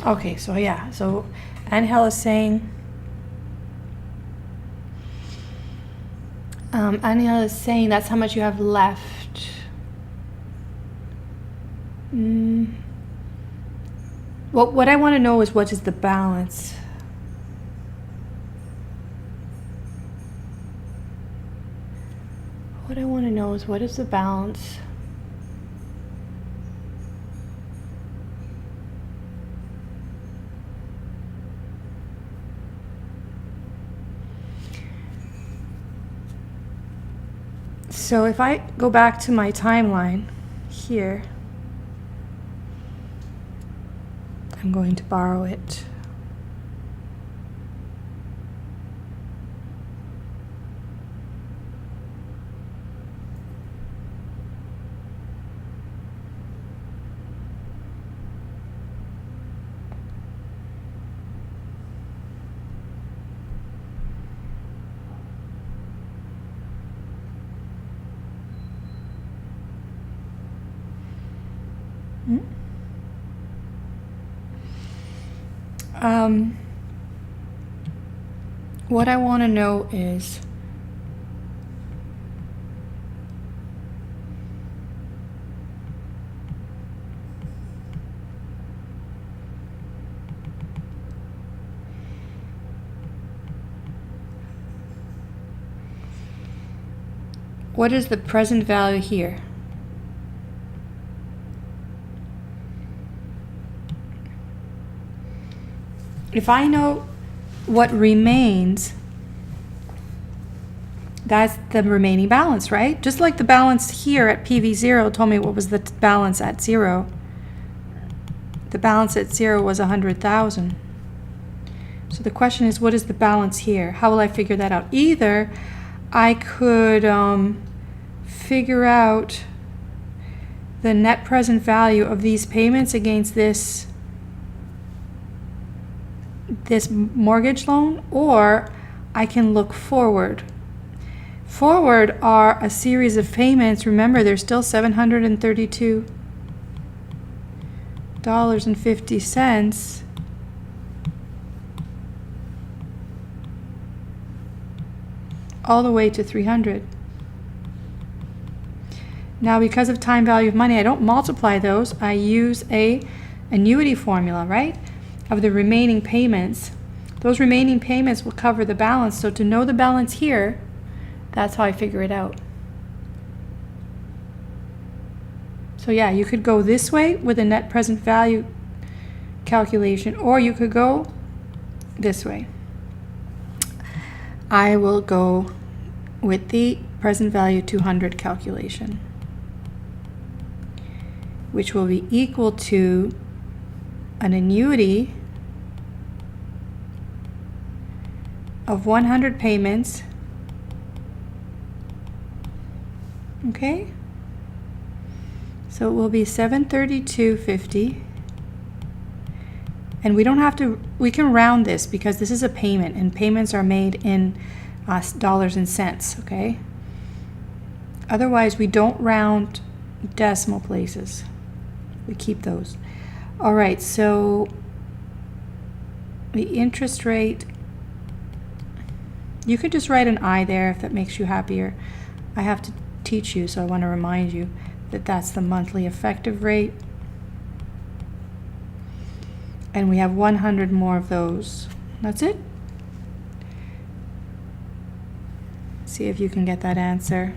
Okay, so yeah, so Angel is saying, that's how much you have left. Well, what I want to know is, what is the balance? What I want to know is, what is the balance? So if I go back to my timeline here, I'm going to borrow it. What I want to know is what is the present value here? If I know what remains, that's the remaining balance, right? Just like the balance here at PV0 told me what was the balance at 0. The balance at 0 was 100,000. So the question is, what is the balance here? How will I figure that out? Either I could figure out the net present value of these payments against this mortgage loan, or I can look forward. Forward are a series of payments. Remember, there's still $732.50 all the way to 300. Now, because of time value of money, I don't multiply those. I use a annuity formula, right? Of the remaining payments. Those remaining payments will cover the balance. So to know the balance here, that's how I figure it out. So yeah, you could go this way with a net present value calculation, or you could go this way. I will go with the present value 200 calculation, which will be equal to an annuity of 100 payments. Okay? So it will be $732.50. And we don't have to, we can round this because this is a payment, and payments are made in dollars and cents, okay? Otherwise, we don't round decimal places. We keep those. All right, so the interest rate, you could just write an I there if that makes you happier. I have to teach you, so I want to remind you that that's the monthly effective rate. And we have 100 more of those. That's it. See if you can get that answer.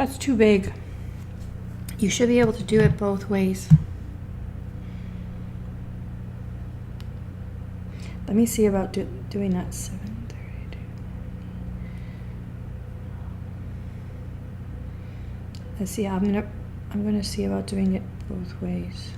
That's too big. You should be able to do it both ways. Let me see about doing that 732. Let's see. I'm gonna see about doing it both ways.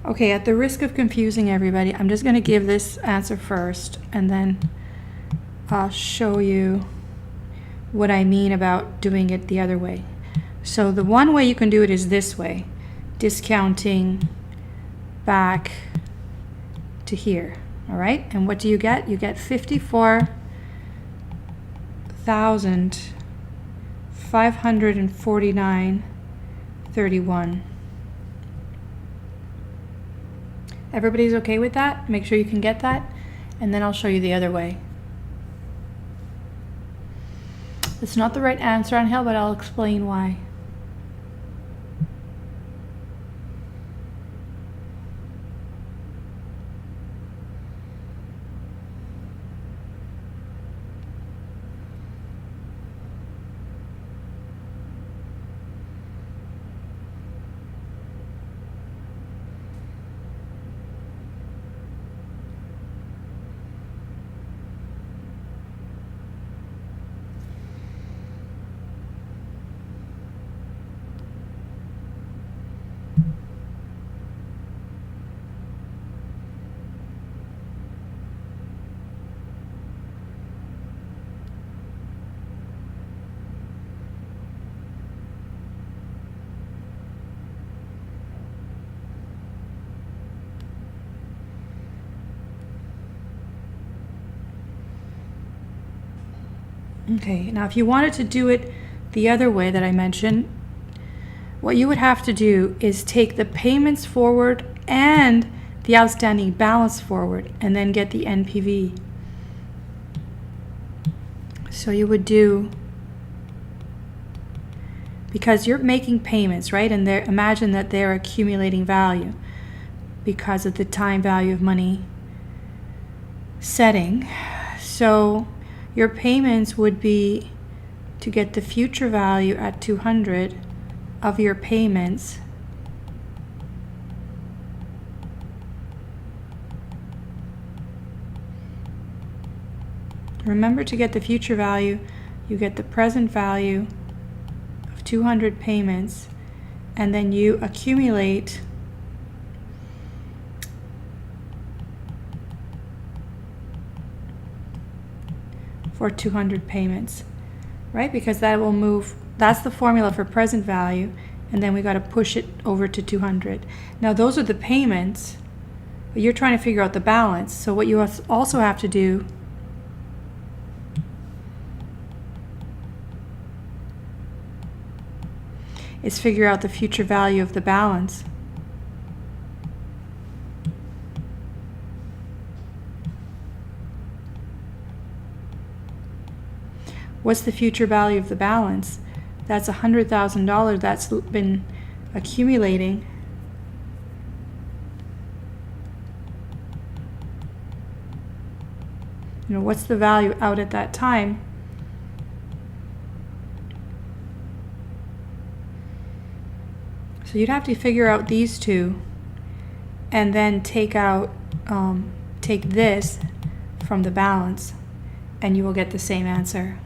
Okay, at the risk of confusing everybody, I'm just going to give this answer first, and then I'll show you what I mean about doing it the other way. So the one way you can do it is this way, discounting back to here, all right? And what do you get? You get 54,549.31. Everybody's okay with that? Make sure you can get that, and then I'll show you the other way. It's not the right answer, Angel, but I'll explain why. Okay, now if you wanted to do it the other way that I mentioned, what you would have to do is take the payments forward and the outstanding balance forward, and then get the NPV. So you would do, because you're making payments, right? And imagine that they're accumulating value because of the time value of money setting. So your payments would be to get the future value at 200 of your payments Remember, to get the future value, you get the present value of 200 payments, and then you accumulate for 200 payments, right? Because that will move, that's the formula for present value, and then we got to push it over to 200. Now those are the payments, but you're trying to figure out the balance. So what you also have to do is figure out the future value of the balance. What's the future value of the balance? That's $100,000 that's been accumulating. You know, what's the value out at that time? So you'd have to figure out these two, and then take this from the balance, and you will get the same answer.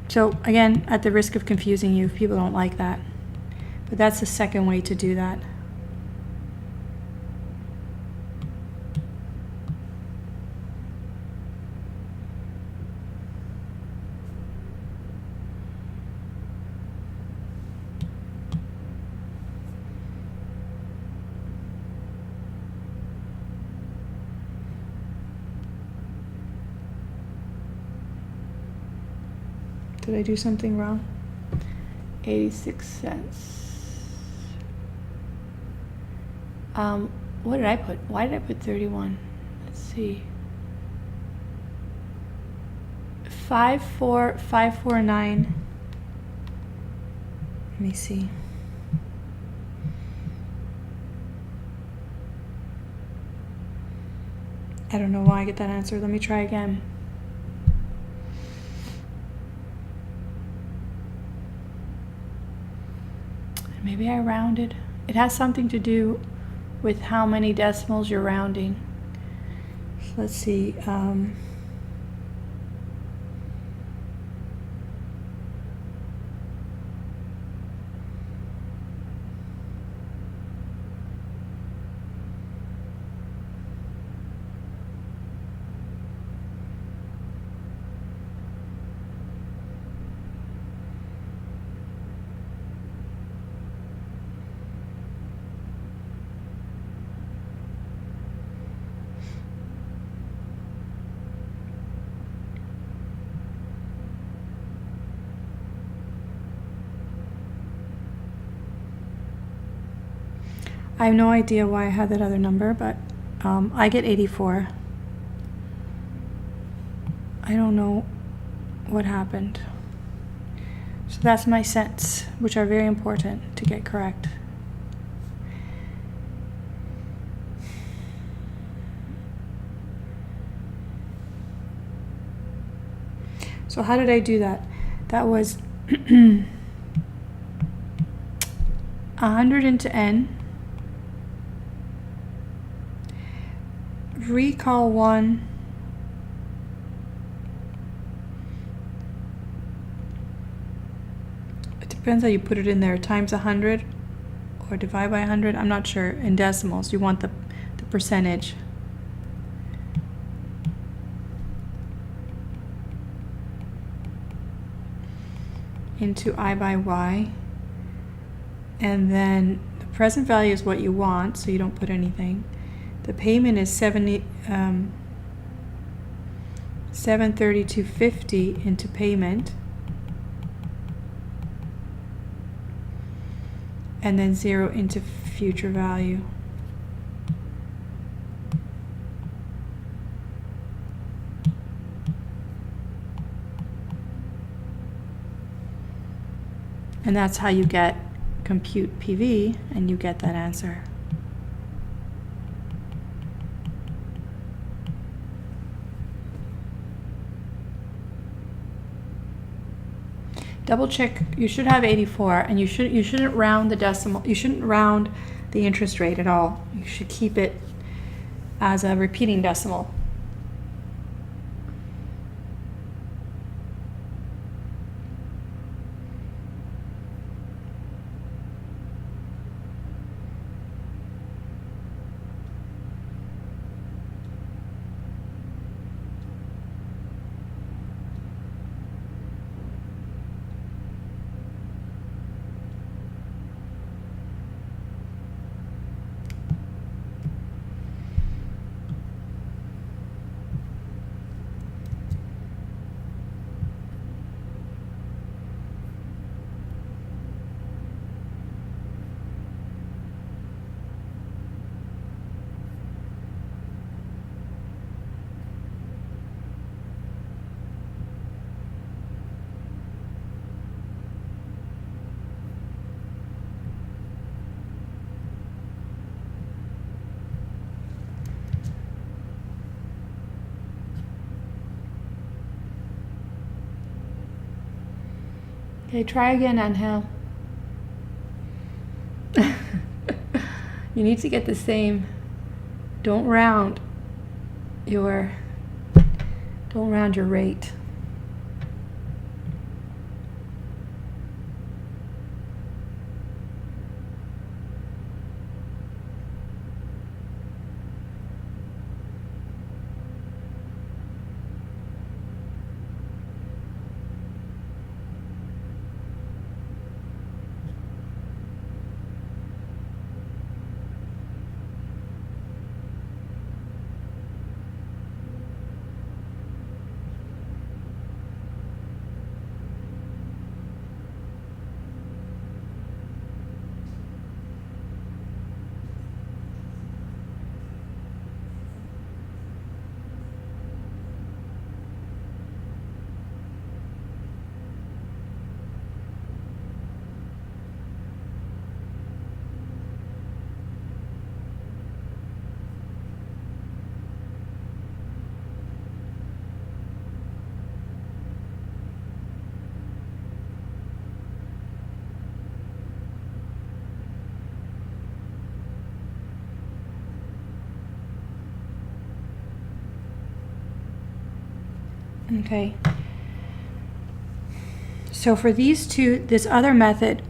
So again, at the risk of confusing you if people don't like that, but that's the second way to do that. Did I do something wrong? 86 cents. What did I put? Why did I put 31? Let's see. 54549. Let me see. I don't know why I get that answer. Let me try again. Maybe I rounded. It has something to do with how many decimals you're rounding. So let's see. I have no idea why I had that other number, but I get 84. I don't know what happened. So that's my cents, which are very important to get correct. So how did I do that? That was 100 into n. Recall 1 it depends how you put it in there, times 100 or divide by 100. I'm not sure. In decimals you want the percentage. Into I by y, and then the present value is what you want, so you don't put anything. The payment is 732.50 into payment, and then 0 into future value. And that's how you get compute PV, and you get that answer. Double check. You should have 84, and you shouldn't round the decimal. You shouldn't round the interest rate at all. You should keep it as a repeating decimal. Okay, try again, Angel. You need to get the same. Don't round your rate. Okay. So for these two, this other method,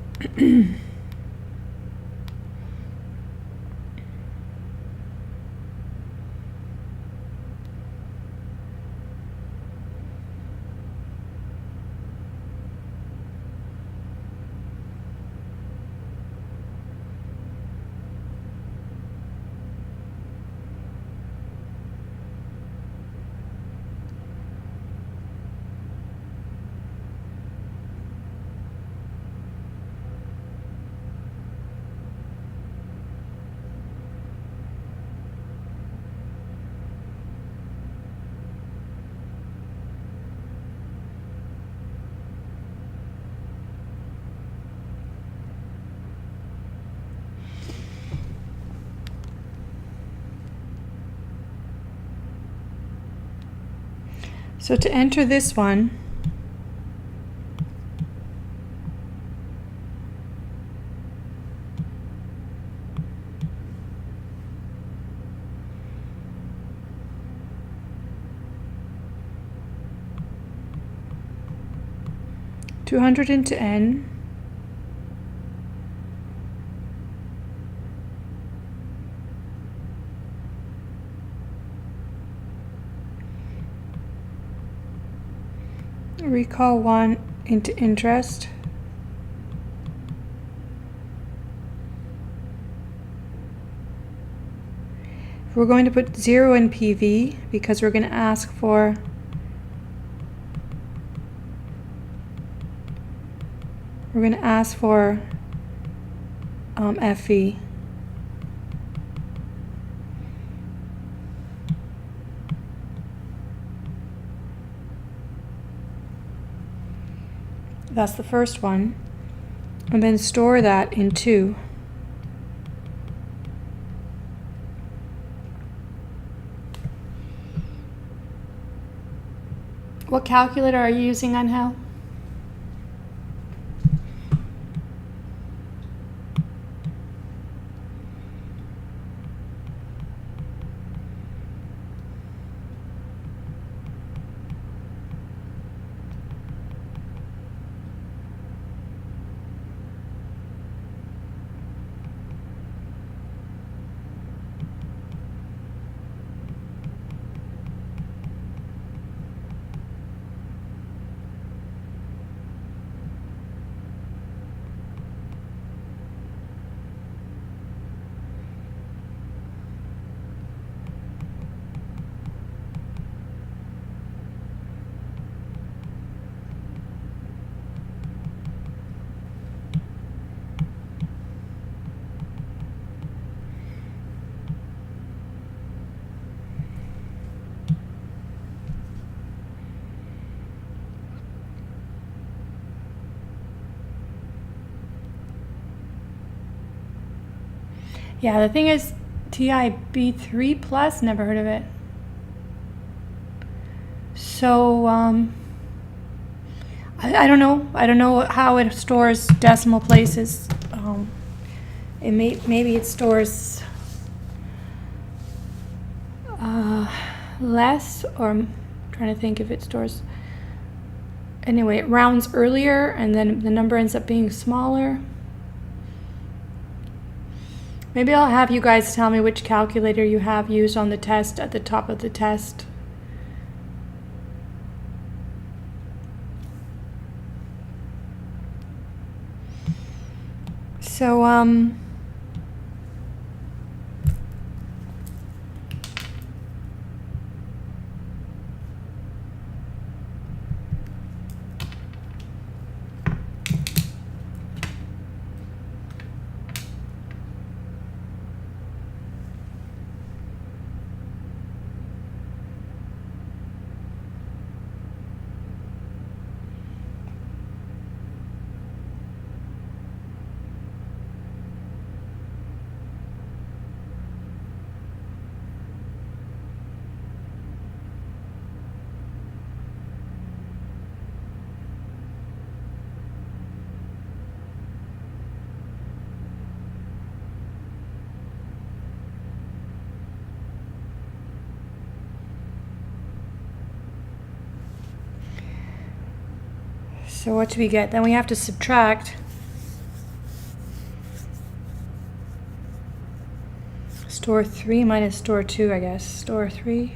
so to enter this one, $200 into N, recall 1 into interest, we're going to put 0 in PV because we're going to ask for FE. That's the first one. And then store that in 2. What calculator are you using, Angel? Yeah, the thing is, TIB3 plus, never heard of it. So, I don't know. I don't know how it stores decimal places. Maybe it stores less, or I'm trying to think if it stores. Anyway, it rounds earlier, and then the number ends up being smaller. Maybe I'll have you guys tell me which calculator you have used on the test at the top of the test. So, So what do we get? Then we have to subtract store 3 minus store 2, I guess. Store 3.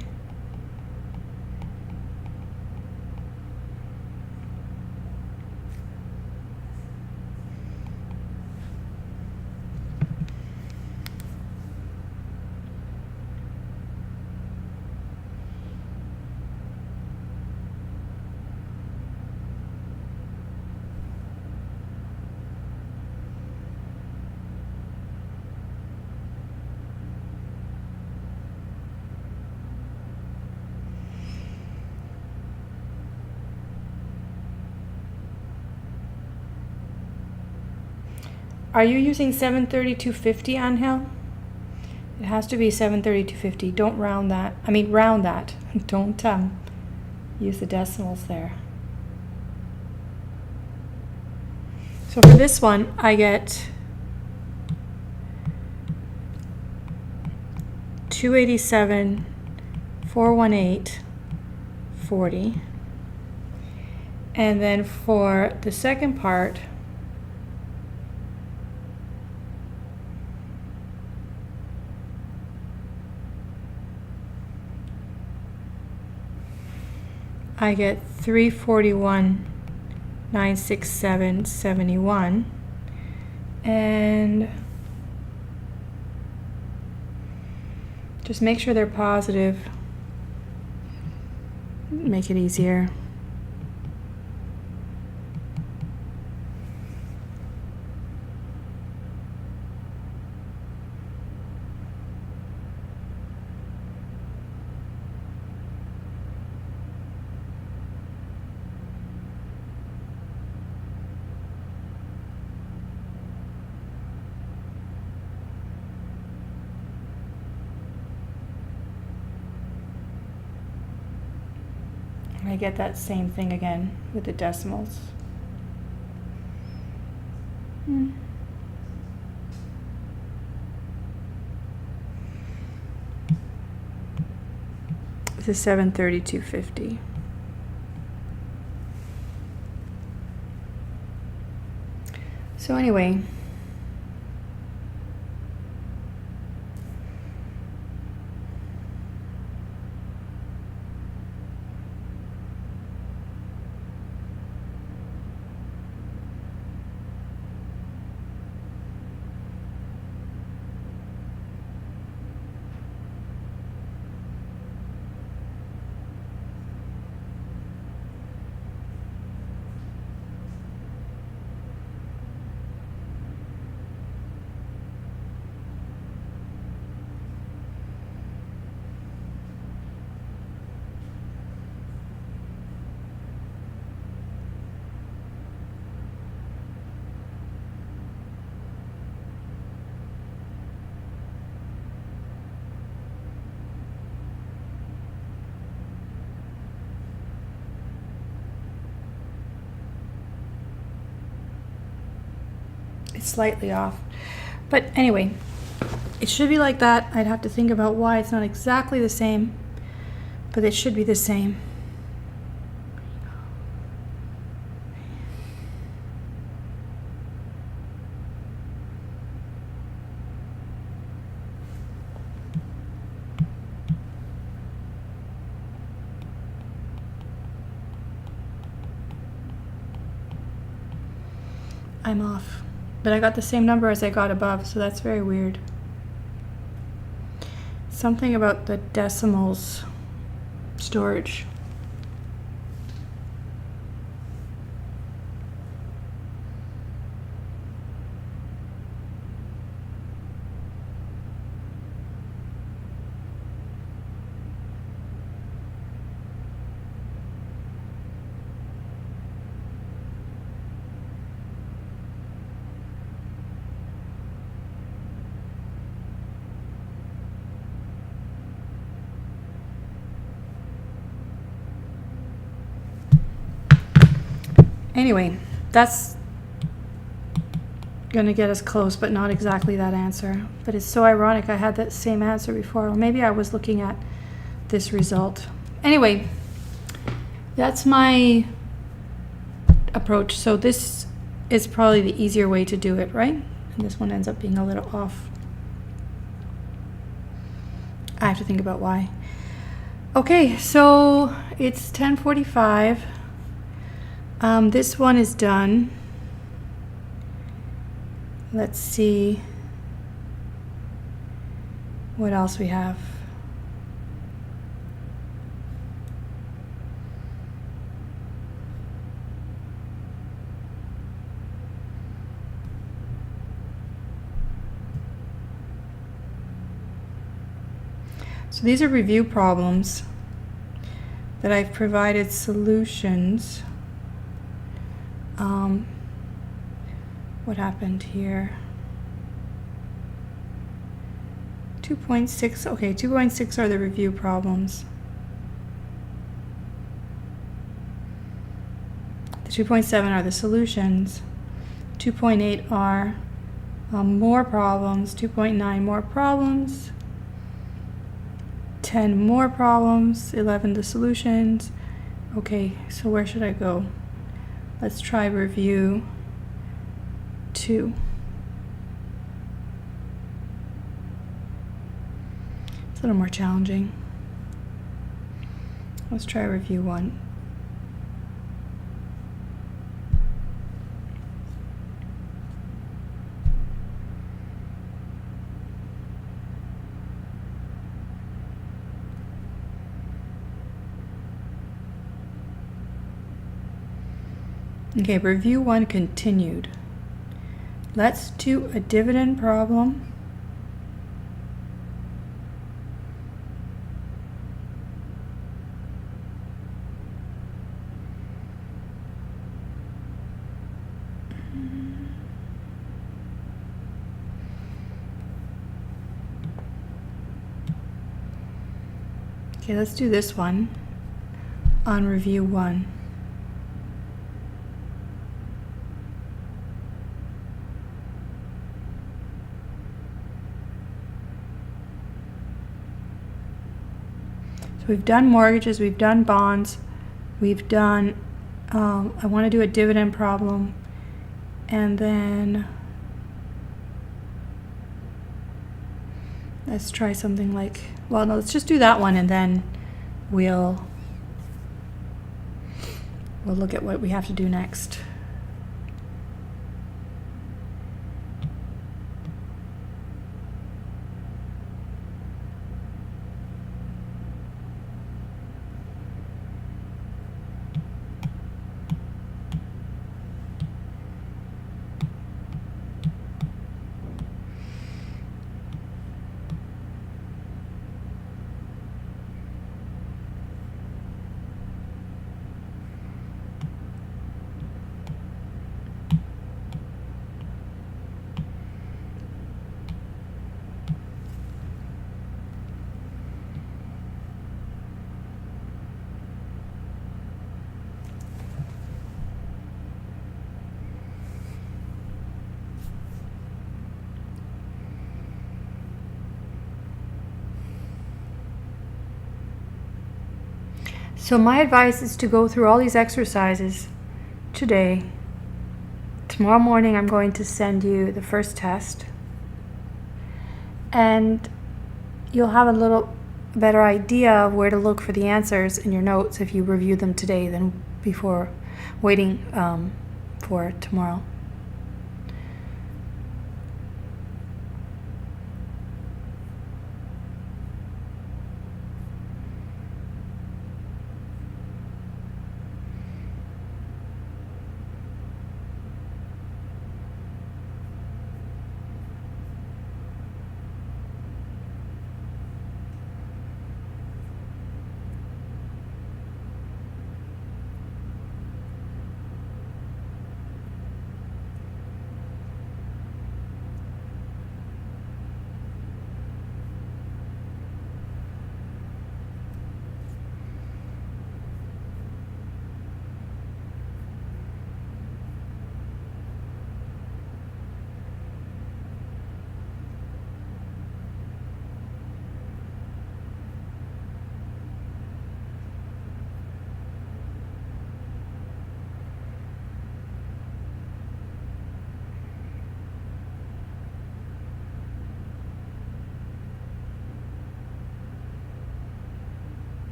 Are you using 732.50 on Hill? It has to be 732.50. Don't round that. I mean, round that. Don't use the decimals there. So for this one, I get 287, 418, 40. And then for the second part, I get 341, 967, 71, and just make sure they're positive. Make it easier. I get that same thing again with the decimals. This is 732.50. So anyway, it's slightly off. But anyway, it should be like that. I'd have to think about why it's not exactly the same, but it should be the same. I'm off. But I got the same number as I got above, so that's very weird. Something about the decimals storage. Anyway, that's gonna get us close, but not exactly that answer. But it's so ironic I had that same answer before. Or maybe I was looking at this result. Anyway, that's my approach. So this is probably the easier way to do it, right? And this one ends up being a little off. I have to think about why. Okay, so it's 10:45. This one is done. Let's see what else we have. So these are review problems that I've provided solutions. What happened here? 2.6, okay, 2.6 are the review problems. The 2.7 are the solutions. 2.8 are more problems. 2.9 more problems. 10 more problems. 11 the solutions. Okay, so where should I go? Let's try review 2. It's a little more challenging. Let's try review 1. Okay, review 1 continued. Let's do a dividend problem. Okay, let's do this one on review 1. So we've done mortgages, we've done bonds, we've done, I want to do a dividend problem, and then let's try something like, well, no, let's just do that one, and then we'll look at what we have to do next. So my advice is to go through all these exercises today. Tomorrow morning I'm going to send you the first test, and you'll have a little better idea of where to look for the answers in your notes if you review them today than before waiting for tomorrow.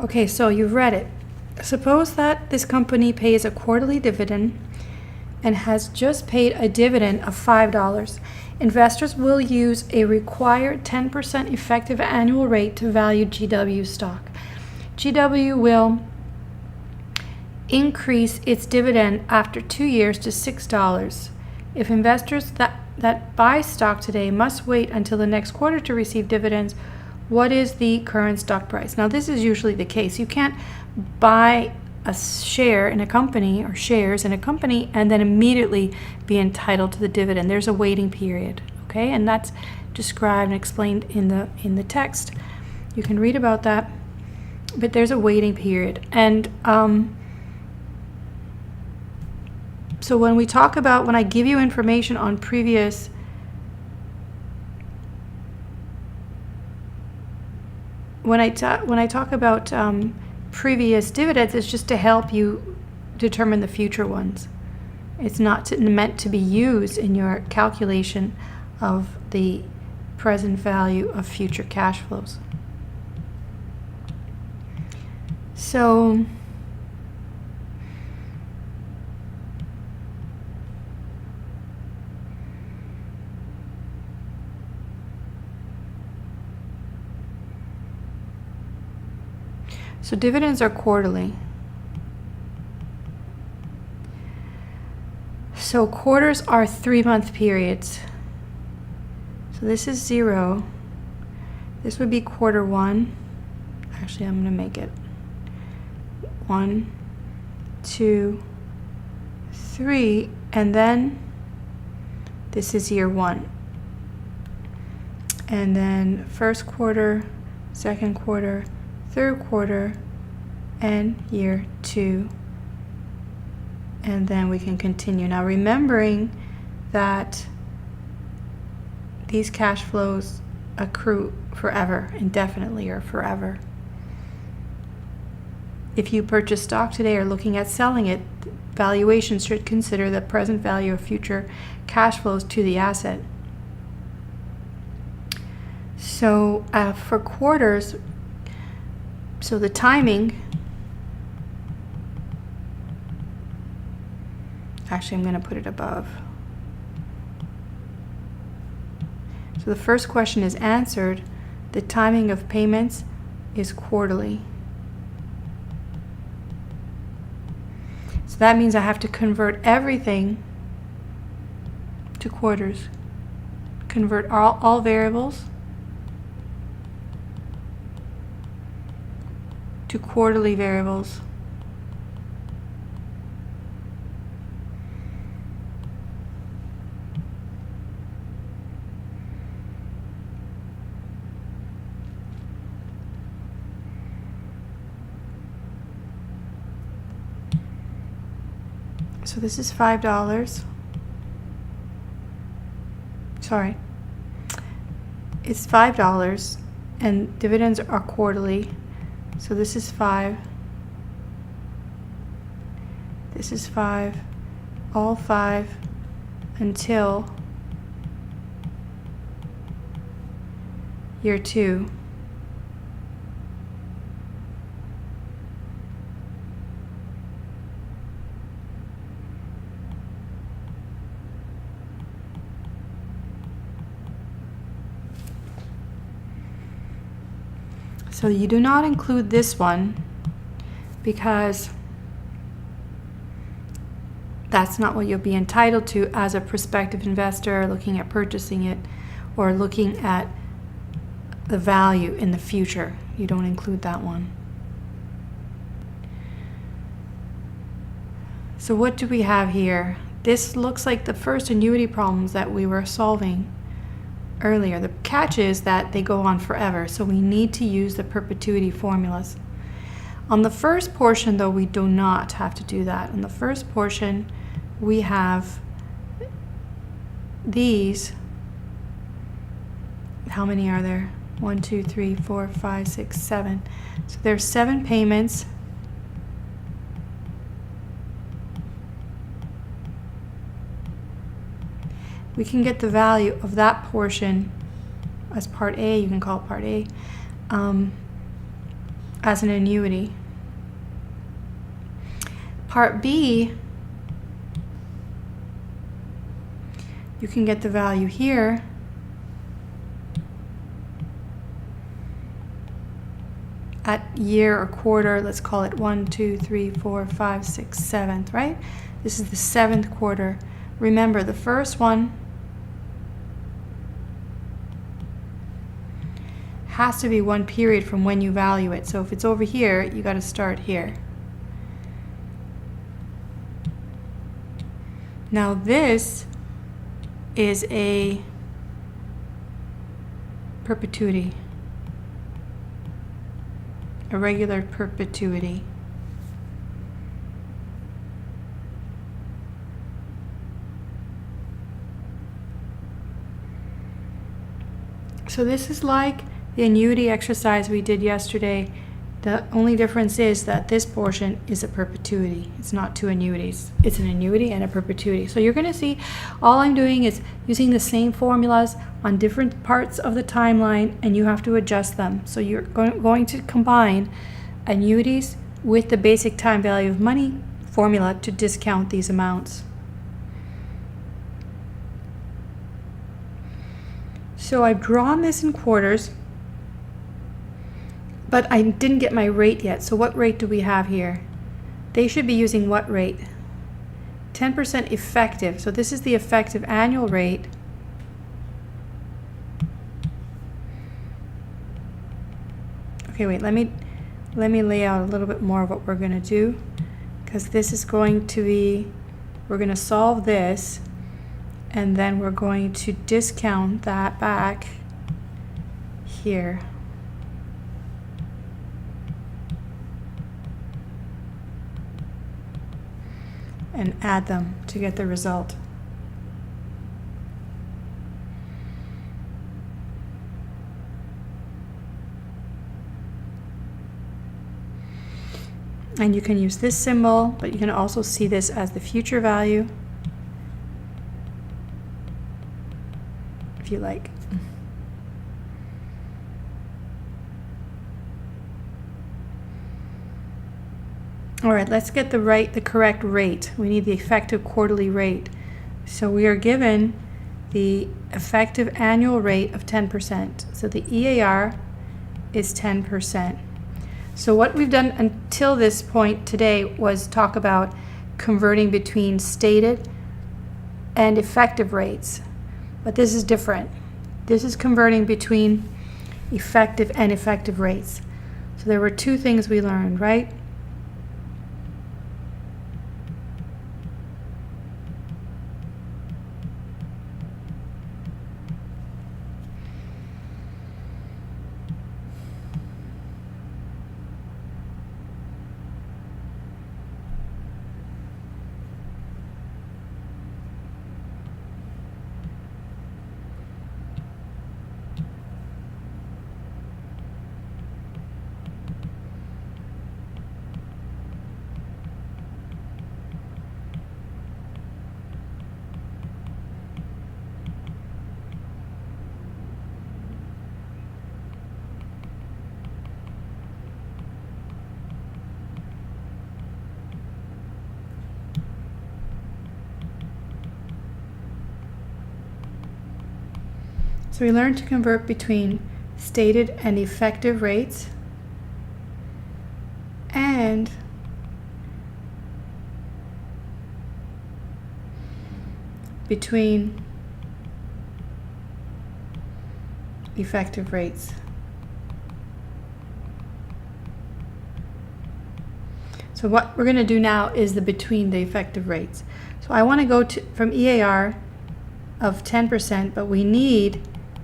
Okay, so you've read it. Suppose that this company pays a quarterly dividend and has just paid a dividend of $5. Investors will use a required 10% effective annual rate to value GW stock. GW will increase its dividend after 2 years to $6. If investors that buy stock today must wait until the next quarter to receive dividends, what is the current stock price? Now, this is usually the case. You can't buy a share in a company or shares in a company and then immediately be entitled to the dividend. There's a waiting period, okay? And that's described and explained in the text. You can read about that, but there's a waiting period. And so when I give you information on previous when I talk about previous dividends, it's just to help you determine the future ones. It's not meant to be used in your calculation of the present value of future cash flows. So dividends are quarterly. So quarters are 3-month periods. So this is 0. This would be quarter 1. Actually, I'm going to make it 1, 2, 3, and then this is year 1. And then first quarter, second quarter, third quarter, and year 2. And then we can continue. Now, remembering that these cash flows accrue forever, indefinitely or forever. If you purchase stock today or looking at selling it, valuations should consider the present value of future cash flows to the asset. So for quarters, so the timing, actually I'm going to put it above. So the first question is answered. The timing of payments is quarterly. So that means I have to convert everything to quarters. Convert all variables to quarterly variables. So this is $5. Sorry. It's $5 and dividends are quarterly. So this is 5. This is 5. All 5 until year 2. So you do not include this one because that's not what you'll be entitled to as a prospective investor looking at purchasing it or looking at the value in the future. You don't include that one. So what do we have here? This looks like the first annuity problems that we were solving earlier. The catch is that they go on forever, so we need to use the perpetuity formulas. On the first portion, though, we do not have to do that. On the first portion, we have these. How many are there? 1, 2, 3, 4, 5, 6, 7. So there's 7 payments. We can get the value of that portion as part A. You can call it part A. as an annuity. Part B, you can get the value here. At year or quarter, let's call it 1, 2, 3, 4, 5, 6, 7th, right? This is the 7th quarter. Remember, the first one has to be one period from when you value it. So if it's over here, you got to start here. Now this is a perpetuity, a regular perpetuity. So this is like the annuity exercise we did yesterday. The only difference is that this portion is a perpetuity. It's not two annuities. It's an annuity and a perpetuity. So you're going to see all I'm doing is using the same formulas on different parts of the timeline, and you have to adjust them. So you're going to combine annuities with the basic time value of money formula to discount these amounts. So I've drawn this in quarters, but I didn't get my rate yet. So what rate do we have here? They should be using what rate? 10% effective. So this is the effective annual rate. Okay, wait, let me lay out a little bit more of what we're going to do, because this is going to be, we're going to solve this, and then we're going to discount that back here. And add them to get the result. And you can use this symbol, but you can also see this as the future value, if you like. All right, let's get the correct rate. We need the effective quarterly rate. So we are given the effective annual rate of 10%. So the EAR is 10%. So what we've done until this point today was talk about converting between stated and effective rates. But this is different. This is converting between effective and effective rates. So there were two things we learned, right? So we learned to convert between stated and effective rates, and between effective rates. So what we're going to do now is the between the effective rates. So I want to go from EAR of 10%, but we need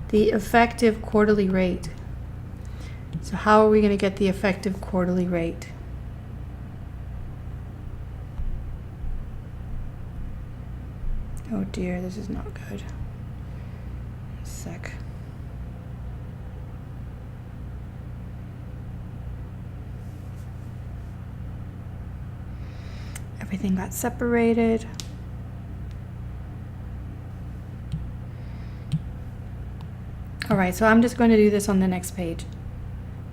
the effective quarterly rate. So how are we going to get the effective quarterly rate? Oh dear, this is not good. A sec. Everything got separated. All right, so I'm just going to do this on the next page.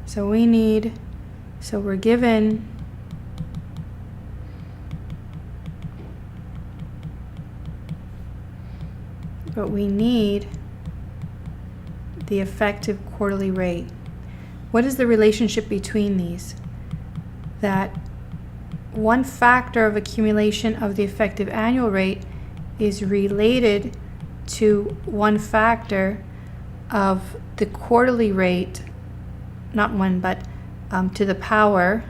So we need So we're given but we need the effective quarterly rate. What is the relationship between these? That one factor of accumulation of the effective annual rate is related to one factor of the quarterly rate, not one, but to the power.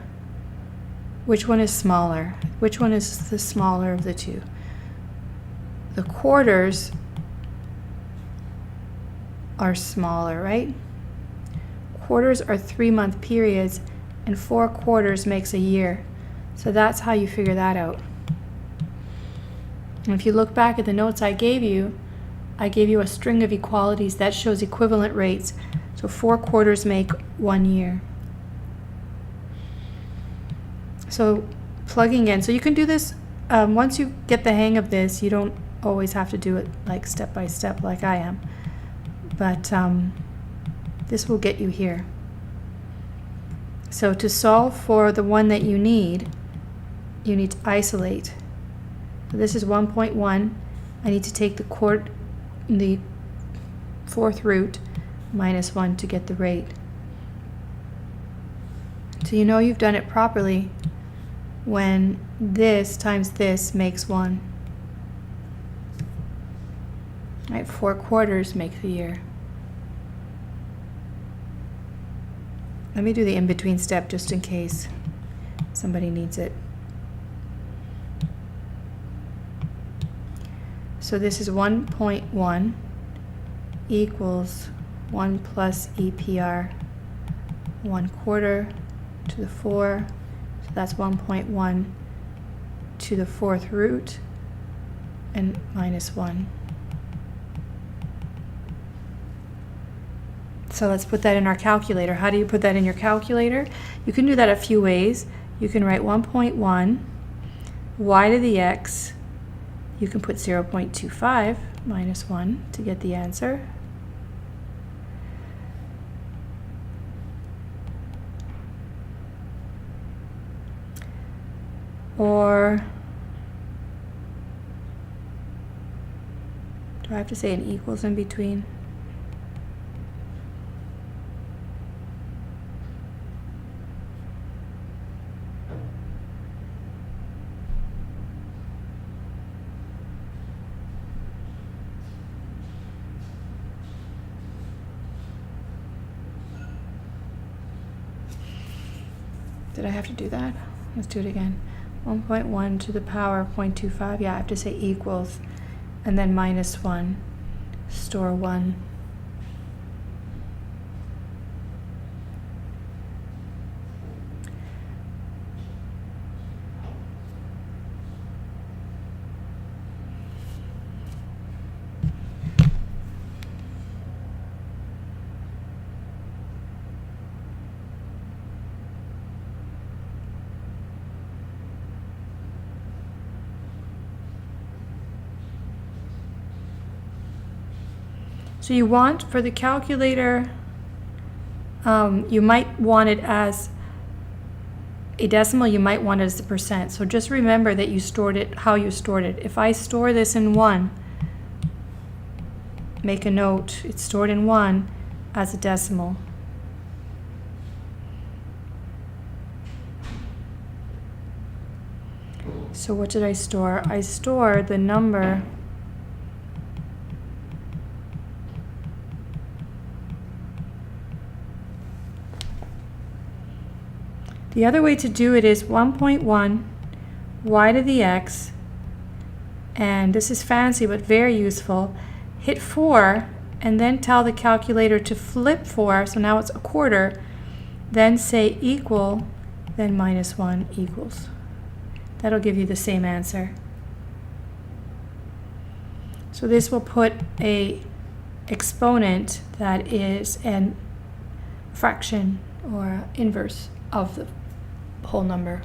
Which one is smaller? Which one is the smaller of the two? The quarters are smaller, right? Quarters are 3-month periods, and 4 quarters makes a year. So that's how you figure that out. And if you look back at the notes I gave you a string of equalities that shows equivalent rates. So 4 quarters make 1 year. So plugging in. So you can do this, once you get the hang of this, you don't always have to do it like step by step like I am. But this will get you here. So to solve for the one that you need to isolate. So this is 1.1. I need to take the 4th root minus 1 to get the rate. So you know you've done it properly when this times this makes 1. Right, 4 quarters make the year. Let me do the in-between step just in case somebody needs it. So this is 1.1 equals 1 plus EPR 1/4 to the 4. So that's 1.1 to the 4th root and minus 1. So let's put that in our calculator. How do you put that in your calculator? You can do that a few ways. You can write 1.1 y to the x. You can put 0.25 minus 1 to get the answer. Or do I have to say an equals in between? Did I have to do that? Let's do it again. 1.1 to the power 0.25. Yeah, I have to say equals and then minus 1. Store 1. So you want, for the calculator, you might want it as a decimal, you might want it as a percent. So just remember that you stored it how you stored it. If I store this in 1, make a note, it's stored in 1 as a decimal. So what did I store? I stored the number The other way to do it is 1.1 y to the x, and this is fancy but very useful. Hit 4 and then tell the calculator to flip 4, so now it's a quarter, then say equal, then minus 1 equals. That'll give you the same answer. So this will put a exponent that is an fraction or inverse of the whole number.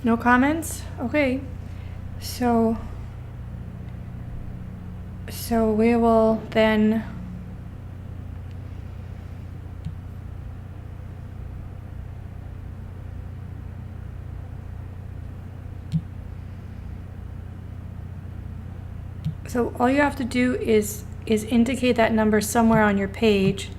No comments? Okay. So we will then so all you have to do is indicate that number somewhere on your page.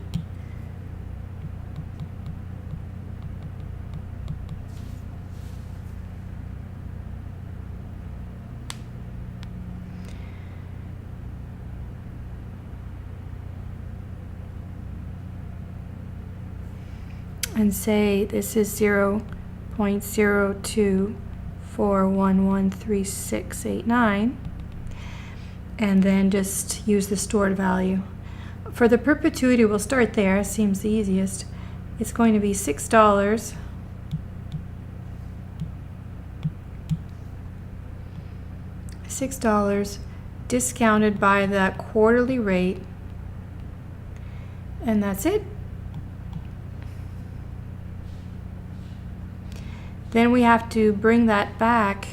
And say this is 0.0241136689, and then just use the stored value. For the perpetuity, we'll start there, seems the easiest. It's going to be $6 discounted by that quarterly rate, and that's it. Then we have to bring that back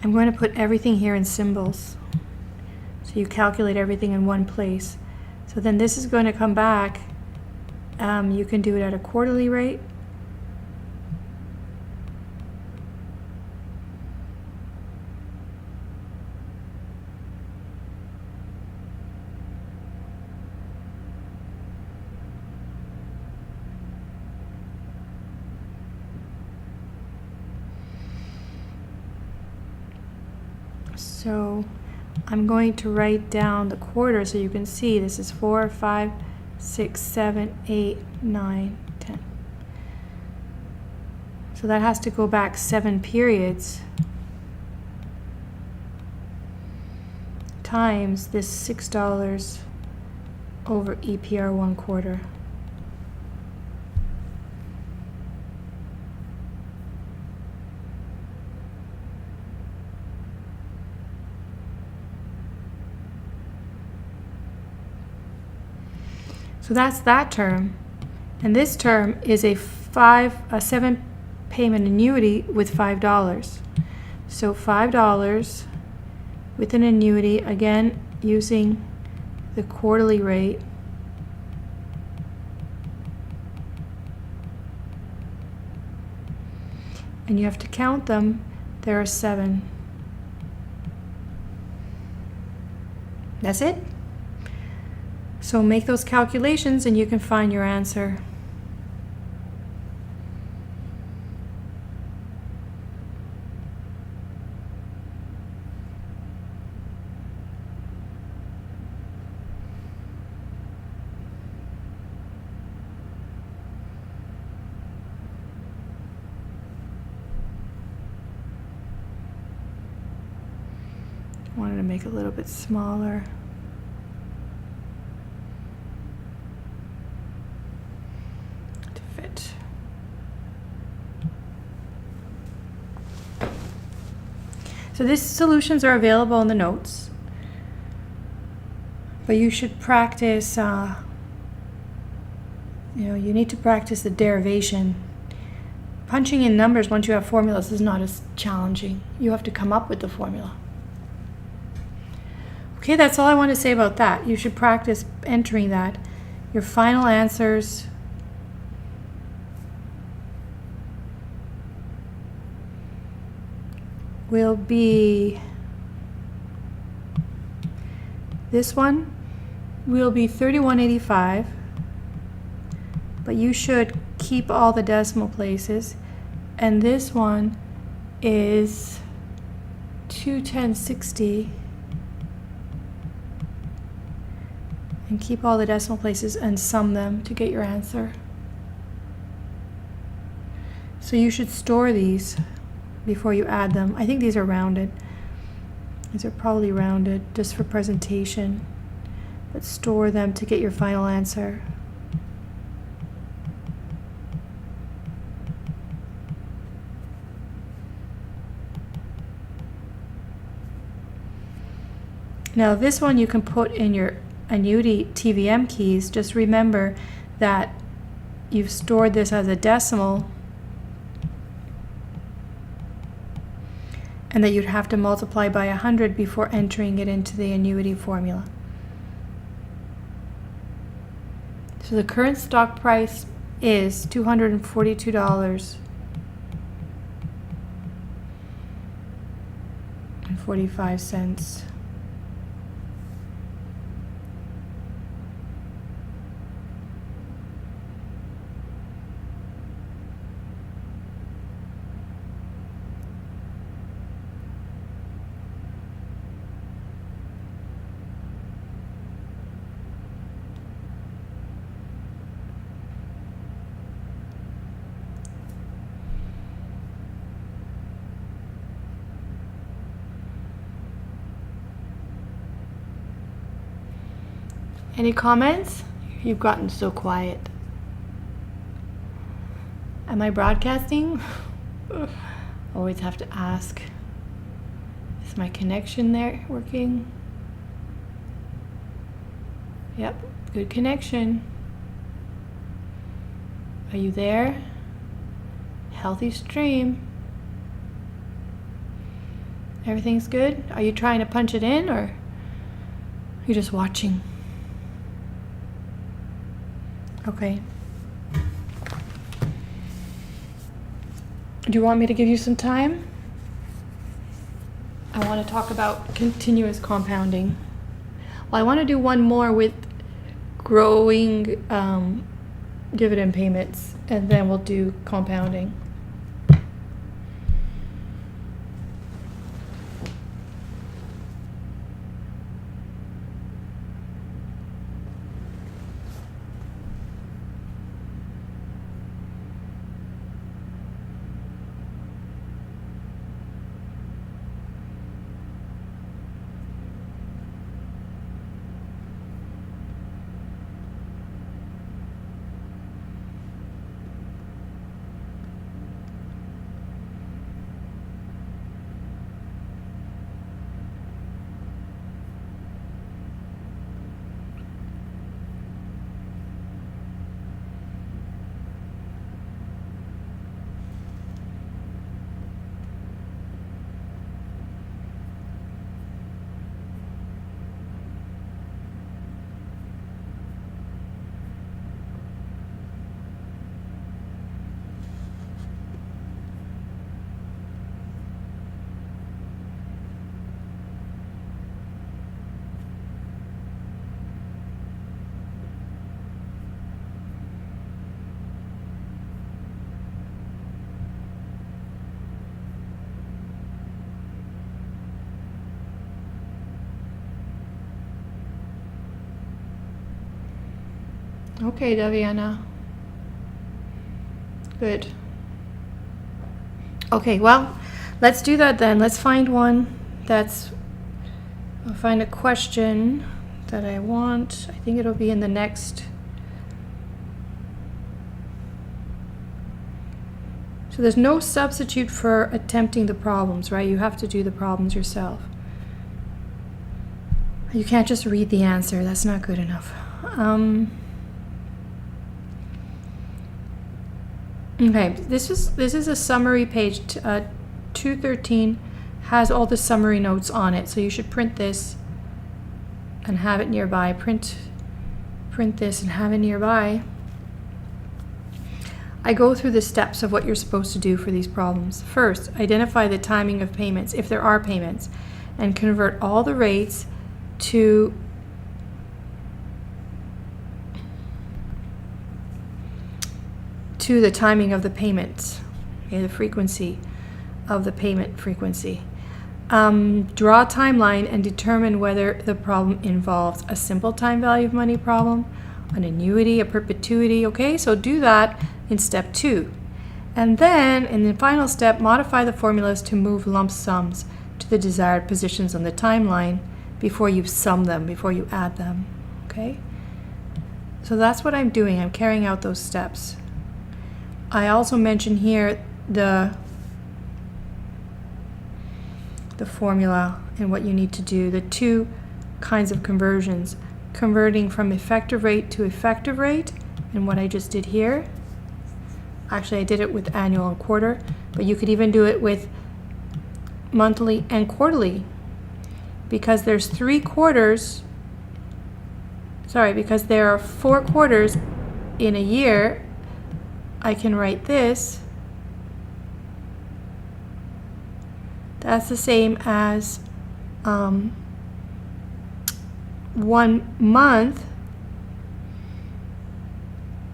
I'm going to put everything here in symbols. So you calculate everything in one place. So then this is going to come back. You can do it at a quarterly rate. So I'm going to write down the quarter so you can see this is 4, 5, 6, 7, 8, 9, 10. So that has to go back 7 periods times this $6 over EPR 1/4. So that's that term. And this term is a 7 payment annuity with $5. So $5 with an annuity, again using the quarterly rate. And you have to count them. There are 7. That's it. So make those calculations and you can find your answer. I wanted to make it a little bit smaller. So these solutions are available in the notes, but you should practice, you need to practice the derivation. Punching in numbers once you have formulas is not as challenging. You have to come up with the formula. Okay, that's all I want to say about that. You should practice entering that. Your final answers will be, this one will be 3185, but you should keep all the decimal places, and this one is 21060, and keep all the decimal places and sum them to get your answer. So you should store these before you add them. I think these are rounded. These are probably rounded just for presentation, but store them to get your final answer. Now this one you can put in your annuity TVM keys. Just remember that you've stored this as a decimal and that you'd have to multiply by 100 before entering it into the annuity formula. So the current stock price is $242.45. Any comments? You've gotten so quiet. Am I broadcasting? Always have to ask. Is my connection there working? Yep, good connection. Are you there? Healthy stream. Everything's good? Are you trying to punch it in or are you just watching? Okay. Do you want me to give you some time? I want to talk about continuous compounding. Well, I want to do one more with growing dividend payments, and then we'll do compounding. Okay, Daviana. Good. Okay, well, let's do that then. Let's find one that's, I'll find a question that I want. I think it'll be in the next. So there's no substitute for attempting the problems, right? You have to do the problems yourself. You can't just read the answer. That's not good enough. Okay, this is a summary page. 213 has all the summary notes on it, so you should print this and have it nearby. Print this and have it nearby. I go through the steps of what you're supposed to do for these problems. First, identify the timing of payments, if there are payments, and convert all the rates to the timing of the payments, okay, the frequency of the payment frequency. Draw a timeline and determine whether the problem involves a simple time value of money problem, an annuity, a perpetuity, okay? So do that in step 2. And then in the final step, modify the formulas to move lump sums to the desired positions on the timeline before you sum them, before you add them, okay? So that's what I'm doing. I'm carrying out those steps. I also mention here the formula and what you need to do. The two kinds of conversions. Converting from effective rate to effective rate, and what I just did here. Actually, I did it with annual and quarter, but you could even do it with monthly and quarterly, because there's 3 quarters, because there are 4 quarters in a year. I can write this. That's the same as 1 month.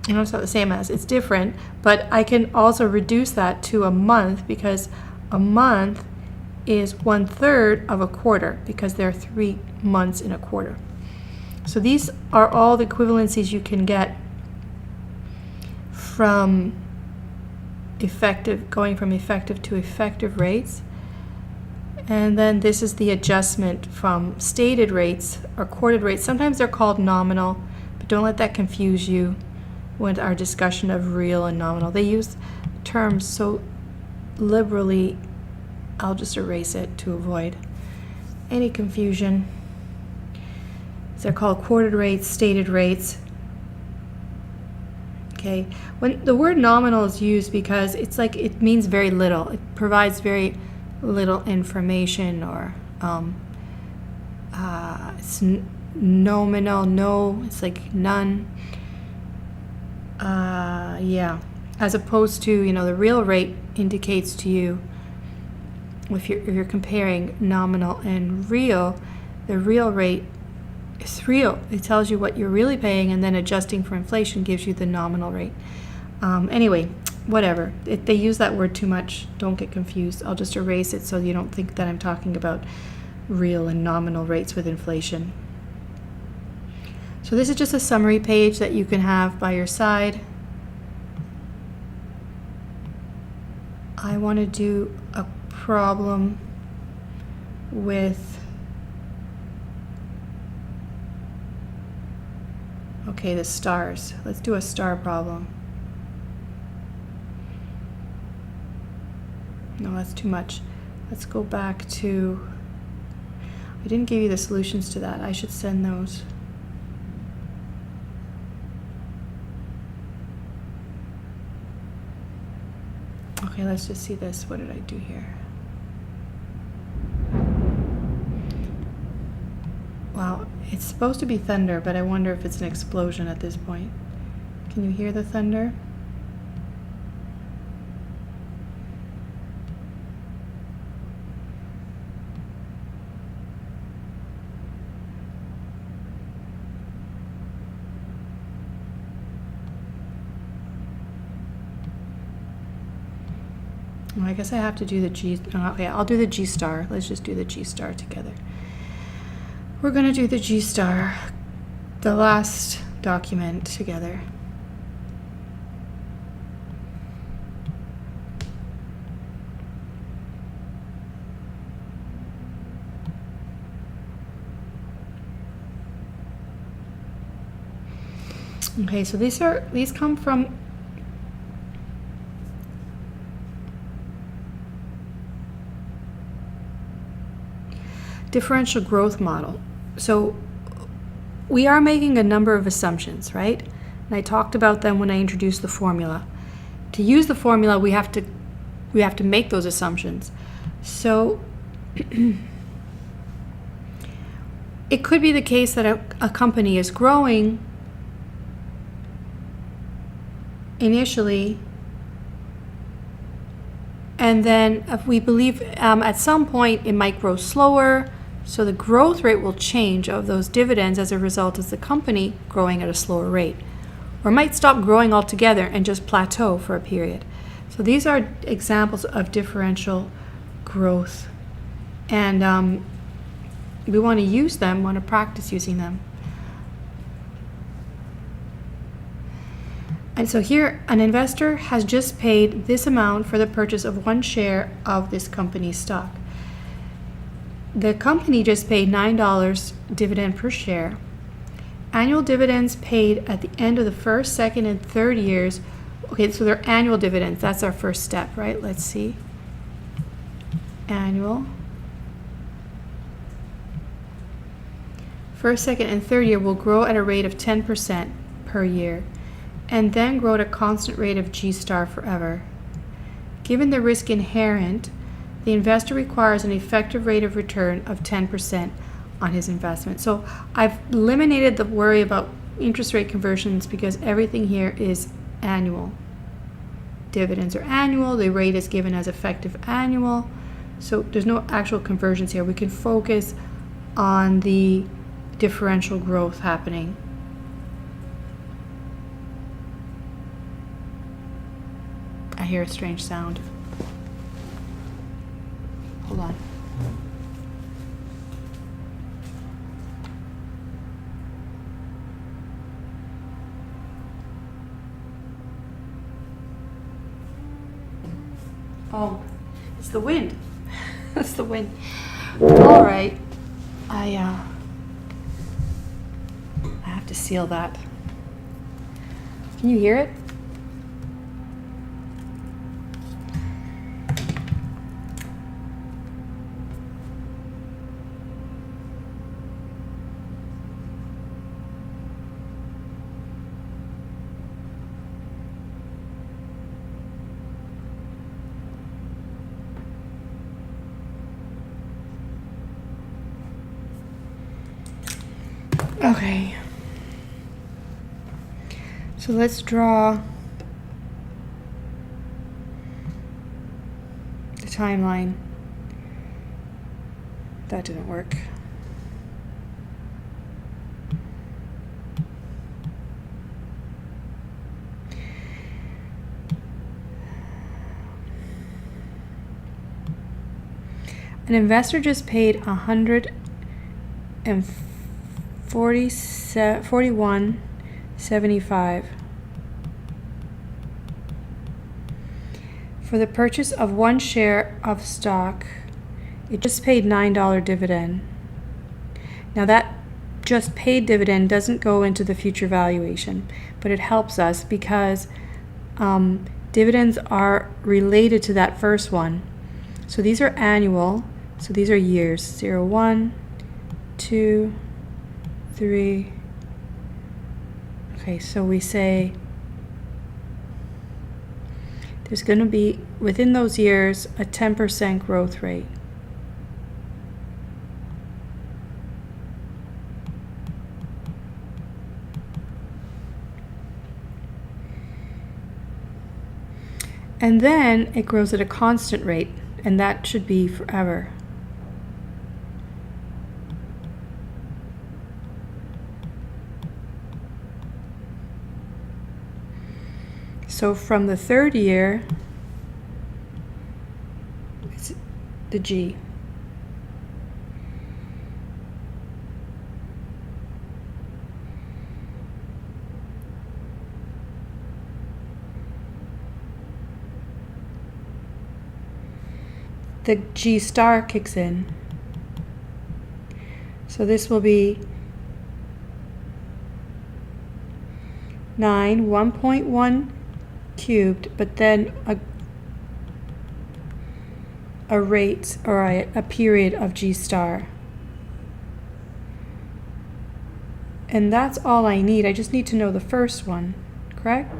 No, it's not the same as, it's different, but I can also reduce that to a month, because a month is 1/3 of a quarter, because there are 3 months in a quarter. So these are all the equivalencies you can get from going from effective to effective rates. And then this is the adjustment from stated rates or quoted rates. Sometimes they're called nominal, but don't let that confuse you with our discussion of real and nominal. They use terms so liberally, I'll just erase it to avoid any confusion. They're called quoted rates, stated rates. Okay, when the word nominal is used, because it's like it means very little. It provides very little information, or it's nominal, no, it's like none. Yeah, as opposed to, the real rate indicates to you, if you're comparing nominal and real, the real rate is real. It tells you what you're really paying, and then adjusting for inflation gives you the nominal rate. Anyway, whatever. If they use that word too much, don't get confused. I'll just erase it so you don't think that I'm talking about real and nominal rates with inflation. So this is just a summary page that you can have by your side. I want to do a problem with, okay, the stars. Let's do a star problem. No, that's too much. Let's go back to, I didn't give you the solutions to that. I should send those. Okay, let's just see this. What did I do here? Wow, it's supposed to be thunder, but I wonder if it's an explosion at this point. Can you hear the thunder? Well, I guess I have to do the G. Okay, I'll do the G star. Let's just do the G star together. We're going to do the G star, the last document, together. Okay, so these come from differential growth model. So we are making a number of assumptions, right? And I talked about them when I introduced the formula. To use the formula, we have to make those assumptions. So it could be the case that a company is growing initially, and then if we believe at some point it might grow slower, so the growth rate will change of those dividends as a result of the company growing at a slower rate, or might stop growing altogether and just plateau for a period. So these are examples of differential growth, and we want to use them, want to practice using them. And so here, an investor has just paid this amount for the purchase of 1 share of this company's stock. The company just paid $9 dividend per share. Annual dividends paid at the end of the first, second, and third years. Okay, so they're annual dividends. That's our first step, right? Let's see. Annual first, second, and third year will grow at a rate of 10% per year, and then grow at a constant rate of G star forever. Given the risk inherent, the investor requires an effective rate of return of 10% on his investment. So I've eliminated the worry about interest rate conversions because everything here is annual. Dividends are annual, the rate is given as effective annual, so there's no actual conversions here. We can focus on the differential growth happening. I hear a strange sound. Hold on. Oh, it's the wind. That's the wind. All right. I have to seal that. Can you hear it? Okay, so let's draw the timeline. That didn't work. An investor just paid $41.75 for the purchase of one share of stock. It just paid $9 dividend. Now that just paid dividend doesn't go into the future valuation, but it helps us because dividends are related to that first one. So these are annual, so these are years, 0, 1, 2, 3. Okay, so we say there's going to be, within those years, a 10% growth rate. And then it grows at a constant rate, and that should be forever. So from the third year, it's the G. The G star kicks in. So this will be 9, 1.1 cubed, but then a rate or a period of G star. And that's all I need. I just need to know the first one, correct?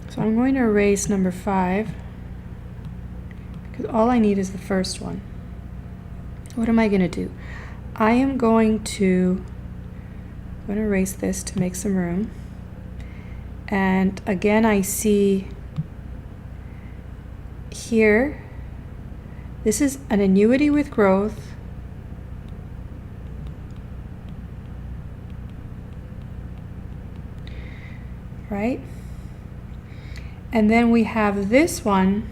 So I'm going to erase number 5 because all I need is the first one. What am I going to do? I am going to erase this to make some room. And again, I see here, this is an annuity with growth. Right? And then we have this one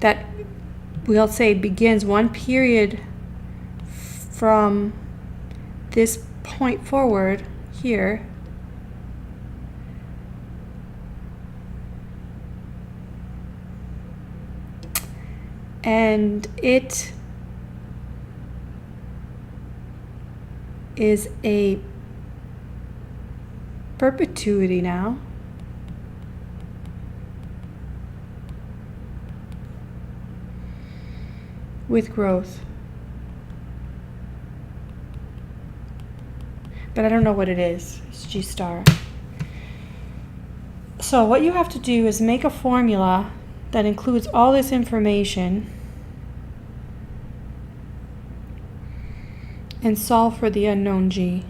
that we'll say begins one period from this point forward here. And it is a perpetuity now. with growth. But I don't know what it is. It's G star. So what you have to do is make a formula that includes all this information and solve for the unknown G.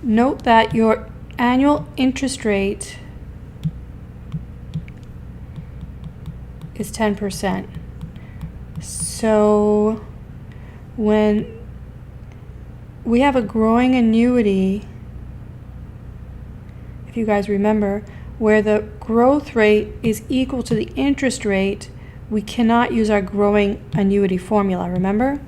Note that your annual interest rate is 10%. So when we have a growing annuity, if you guys remember, where the growth rate is equal to the interest rate, we cannot use our growing annuity formula, remember?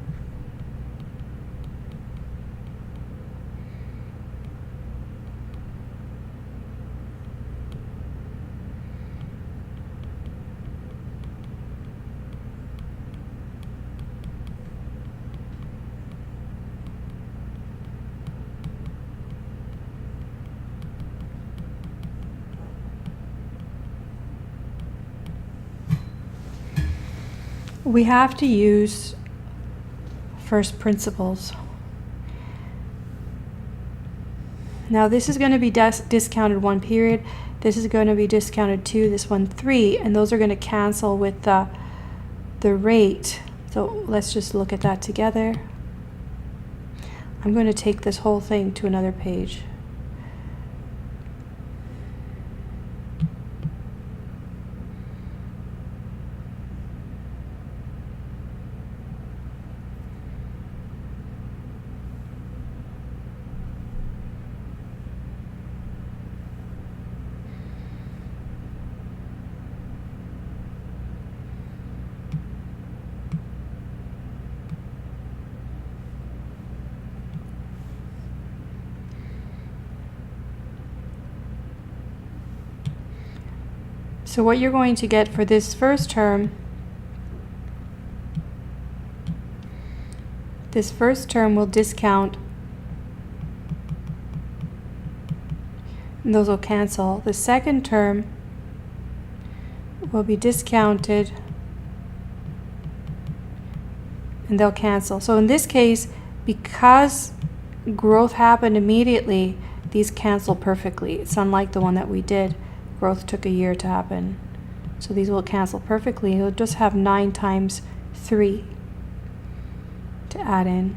We have to use first principles. Now this is going to be discounted 1 period, this is going to be discounted 2, this one 3, and those are going to cancel with the rate. So let's just look at that together. I'm going to take this whole thing to another page. So what you're going to get for this first term will discount, and those will cancel. The second term will be discounted, and they'll cancel. So in this case, because growth happened immediately, these cancel perfectly. It's unlike the one that we did. Growth took a year to happen. So these will cancel perfectly. You'll just have 9 times 3 to add in.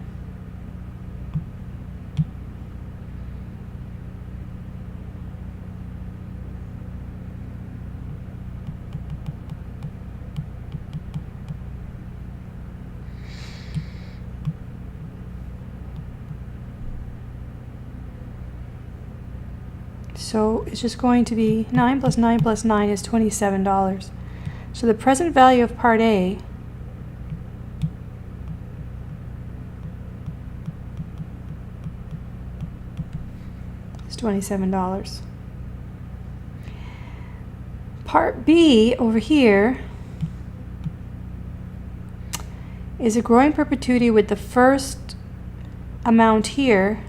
So it's just going to be 9 plus 9 plus 9 is $27. So the present value of part A is $27. Part B over here is a growing perpetuity with the first amount here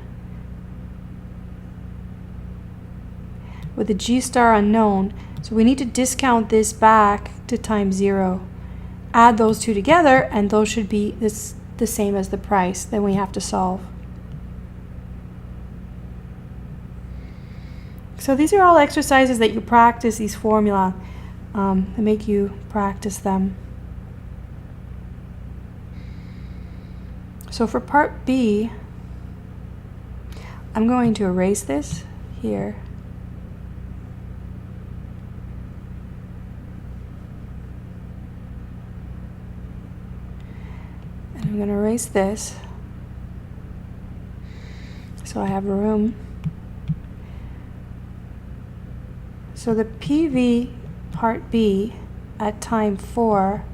with a G star unknown. So we need to discount this back to times 0. Add those two together and those should be the same as the price. Then we have to solve. So these are all exercises that you practice, these formula, that make you practice them. So for part B, I'm going to erase this here. And I'm going to erase this so I have room. So the PV part B at time 4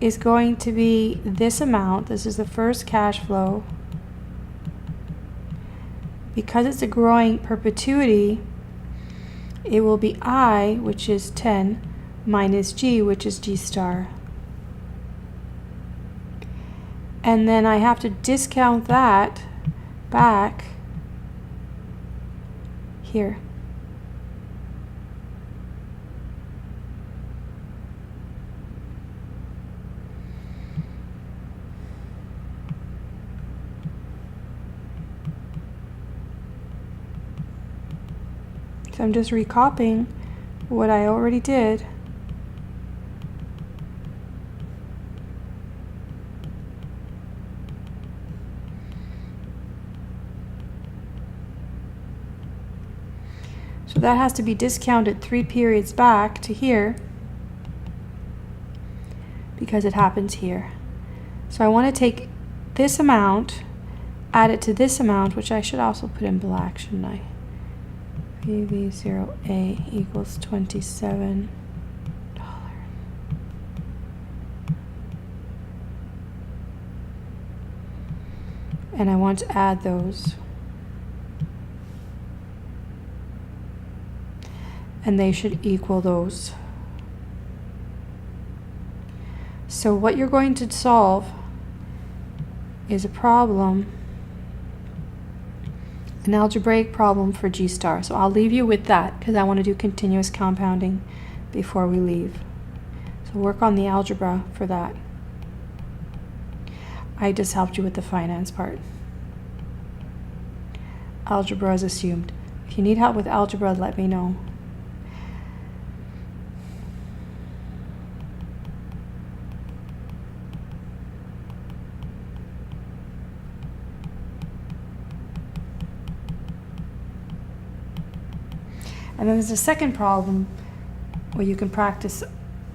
is going to be this amount. This is the first cash flow. Because it's a growing perpetuity, it will be I, which is 10, minus G, which is G star. And then I have to discount that back here. I'm just recopying what I already did. So that has to be discounted 3 periods back to here because it happens here. So I want to take this amount, add it to this amount, which I should also put in black, shouldn't I? PV0A equals $27. And I want to add those. And they should equal those. So what you're going to solve is a problem, an algebraic problem for G star. So I'll leave you with that because I want to do continuous compounding before we leave. So work on the algebra for that. I just helped you with the finance part. Algebra is assumed. If you need help with algebra, let me know. And then there's a second problem where you can practice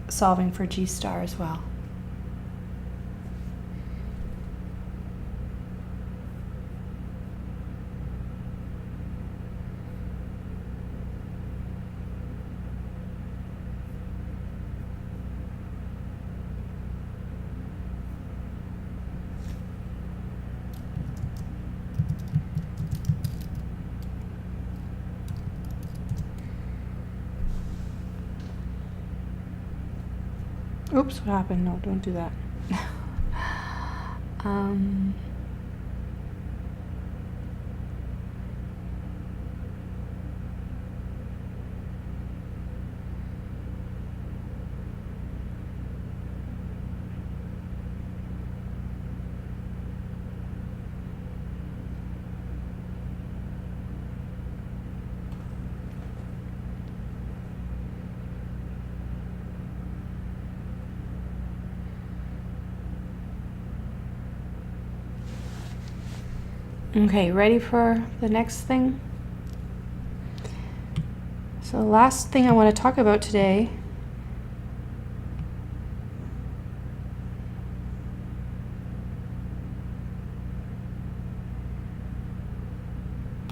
solving for G star as well. Oops, what happened? No, don't do that. Okay, ready for the next thing? So the last thing I want to talk about today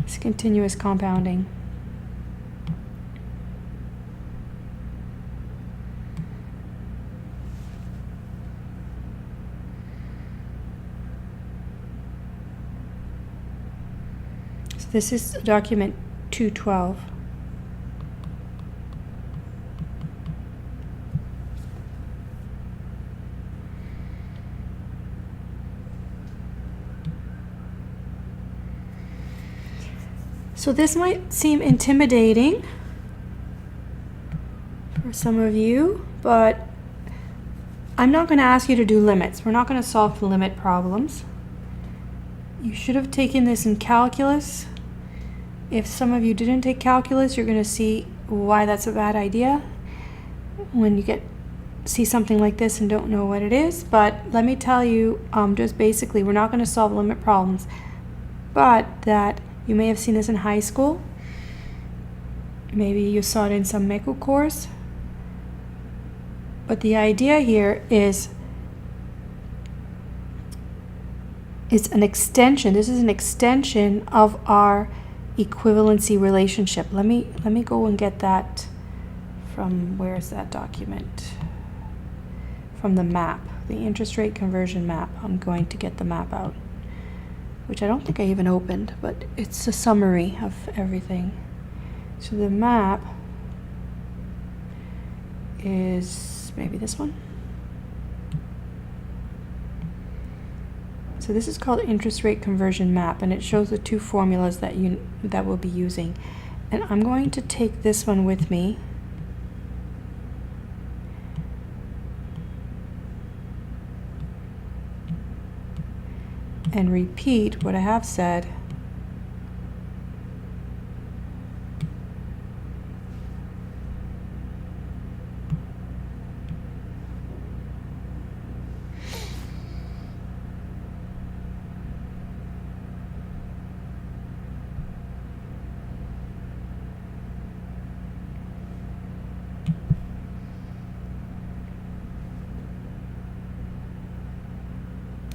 is continuous compounding. This is document 212. So this might seem intimidating for some of you, but I'm not going to ask you to do limits. We're not going to solve the limit problems. You should have taken this in calculus. If some of you didn't take calculus, you're going to see why that's a bad idea when you see something like this and don't know what it is. But let me tell you, just basically, we're not going to solve limit problems, but that you may have seen this in high school. Maybe you saw it in some MECU course. But the idea here is it's an extension. This is an extension of our equivalency relationship. Let me go and get that from, where is that document? From the map, the interest rate conversion map. I'm going to get the map out, which I don't think I even opened, but it's a summary of everything. So the map is maybe this one. So this is called interest rate conversion map, and it shows the two formulas that we'll be using. And I'm going to take this one with me. And repeat what I have said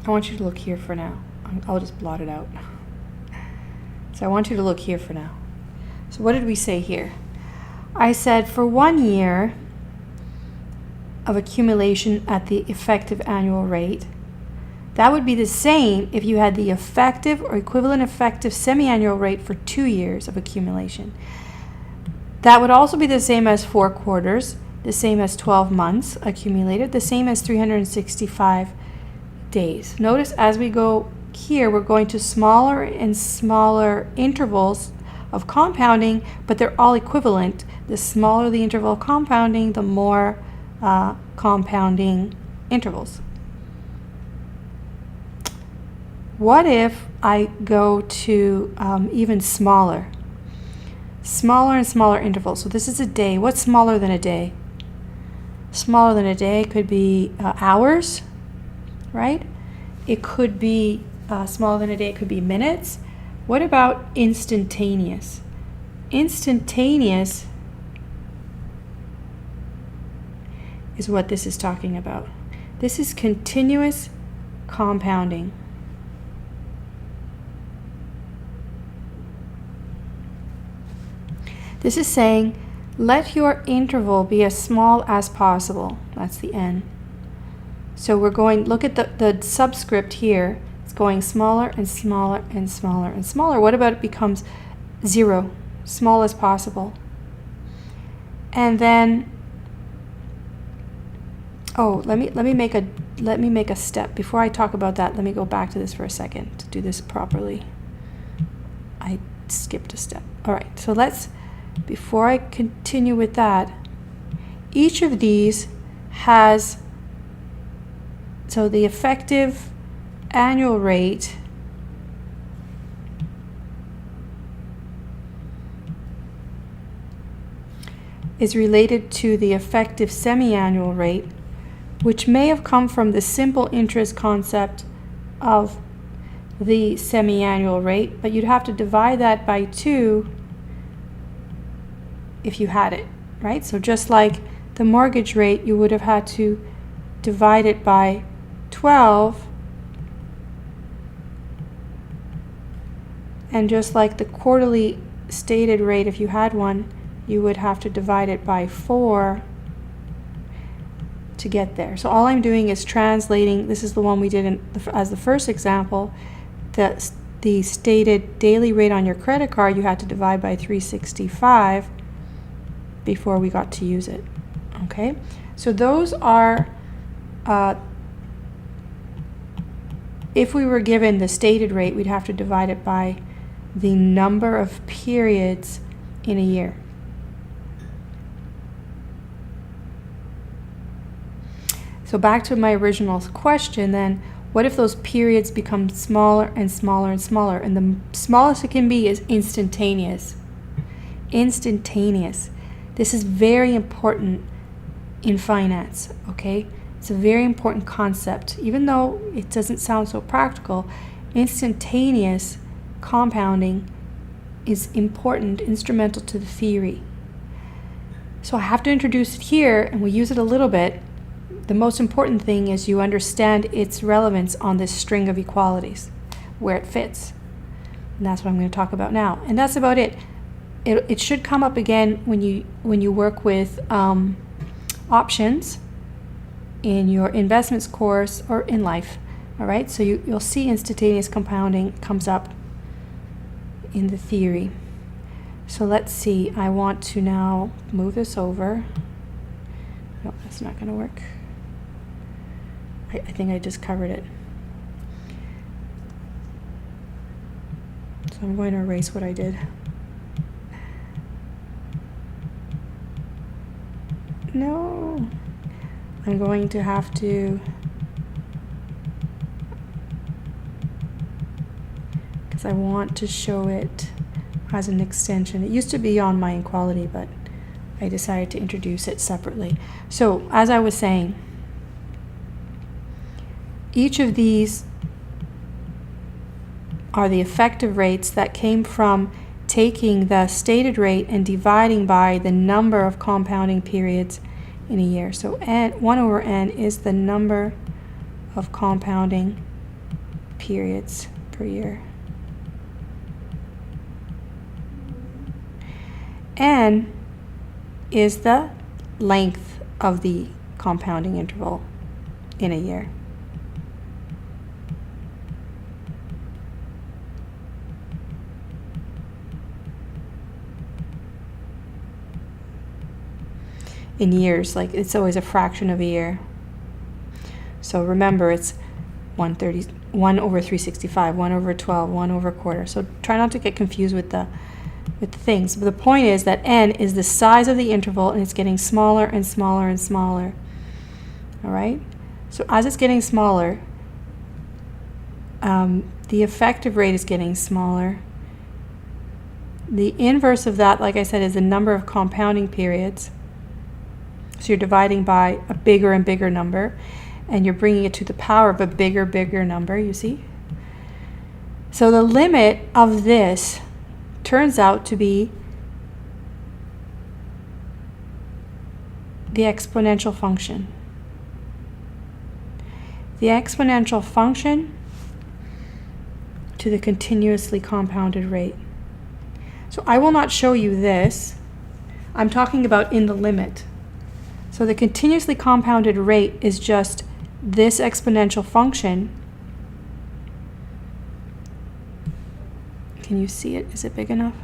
I want you to look here for now. I'll just blot it out. So I want you to look here for now. So what did we say here? I said for 1 year of accumulation at the effective annual rate, that would be the same if you had the effective or equivalent effective semi-annual rate for 2 years of accumulation. That would also be the same as 4 quarters, the same as 12 months accumulated, the same as 365 days. Notice as we go here, we're going to smaller and smaller intervals of compounding, but they're all equivalent. The smaller the interval of compounding, the more compounding intervals. What if I go to even smaller and smaller intervals? So this is a day. What's smaller than a day? Smaller than a day could be hours, right? It could be smaller than a day, it could be minutes. What about instantaneous? Instantaneous is what this is talking about. This is continuous compounding. This is saying let your interval be as small as possible. That's the n. So we're going, look at the subscript here. It's going smaller and smaller and smaller and smaller. What about it becomes 0, small as possible? And then, oh, let me make a step. Before I talk about that, let me go back to this for a second to do this properly. I skipped a step. All right, so before I continue with that, each of these has, so the effective annual rate is related to the effective semi-annual rate, which may have come from the simple interest concept of the semi-annual rate, but you'd have to divide that by 2 if you had it, right? So just like the mortgage rate, you would have had to divide it by 12, and just like the quarterly stated rate, if you had one, you would have to divide it by 4 to get there. So all I'm doing is translating. This is the one we did as the first example. The stated daily rate on your credit card, you had to divide by 365 before we got to use it. Okay, so those are, if we were given the stated rate, we'd have to divide it by the number of periods in a year. So back to my original question then, what if those periods become smaller and smaller and smaller? And the smallest it can be is instantaneous. Instantaneous. This is very important in finance, okay? It's a very important concept. Even though it doesn't sound so practical, instantaneous compounding is important, instrumental to the theory. So I have to introduce it here, and we use it a little bit. The most important thing is you understand its relevance on this string of equalities, where it fits. And that's what I'm going to talk about now. And that's about it. It should come up again when you work with options in your investments course or in life. All right, so you'll see instantaneous compounding comes up in the theory. So let's see, I want to now move this over. No, that's not going to work. I think I just covered it. So I'm going to erase what I did. No, I'm going to have to, because I want to show it as an extension. It used to be on my inequality, but I decided to introduce it separately. So as I was saying, each of these are the effective rates that came from taking the stated rate and dividing by the number of compounding periods in a year. So 1 over n is the number of compounding periods per year. N is the length of the compounding interval in a year. In years, like it's always a fraction of a year. So remember, it's 1 over 365, 1 over 12, 1 over a quarter. So try not to get confused with the things. But the point is that n is the size of the interval, and it's getting smaller and smaller and smaller. All right? So as it's getting smaller, the effective rate is getting smaller. The inverse of that, like I said, is the number of compounding periods. So you're dividing by a bigger and bigger number, and you're bringing it to the power of a bigger number, you see? So the limit of this turns out to be the exponential function. The exponential function to the continuously compounded rate. So I will not show you this. I'm talking about in the limit. So the continuously compounded rate is just this exponential function. Can you see it? Is it big enough?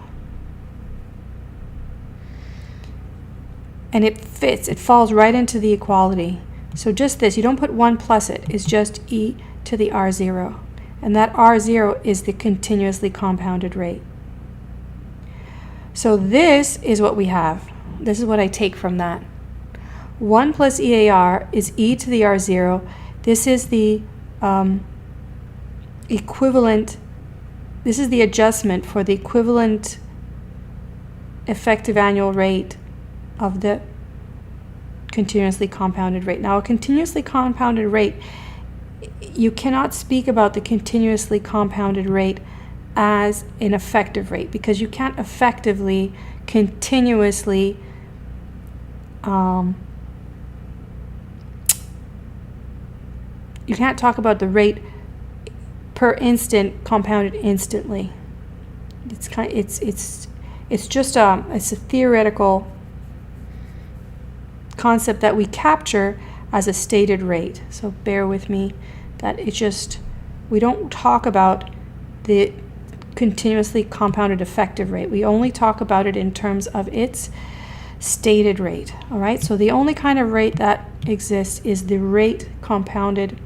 And it fits, it falls right into the equality. So just this, you don't put 1 plus it, it's just e to the r0. And that r0 is the continuously compounded rate. So this is what we have. This is what I take from that. 1 plus EAR is e to the r0. This is the equivalent, this is the adjustment for the equivalent effective annual rate of the continuously compounded rate. Now, a continuously compounded rate, you cannot speak about the continuously compounded rate as an effective rate, because you can't effectively continuously you can't talk about the rate per instant compounded instantly. It's just it's a theoretical concept that we capture as a stated rate. So bear with me that it's just, we don't talk about the continuously compounded effective rate. We only talk about it in terms of its stated rate. All right, so the only kind of rate that exists is the rate compounded.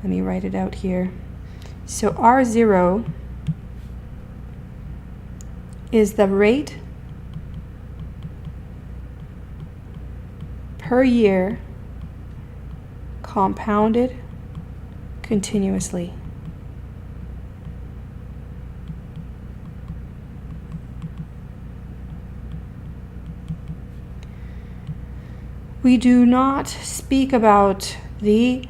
Let me write it out here. So R0 is the rate per year compounded continuously. We do not speak about the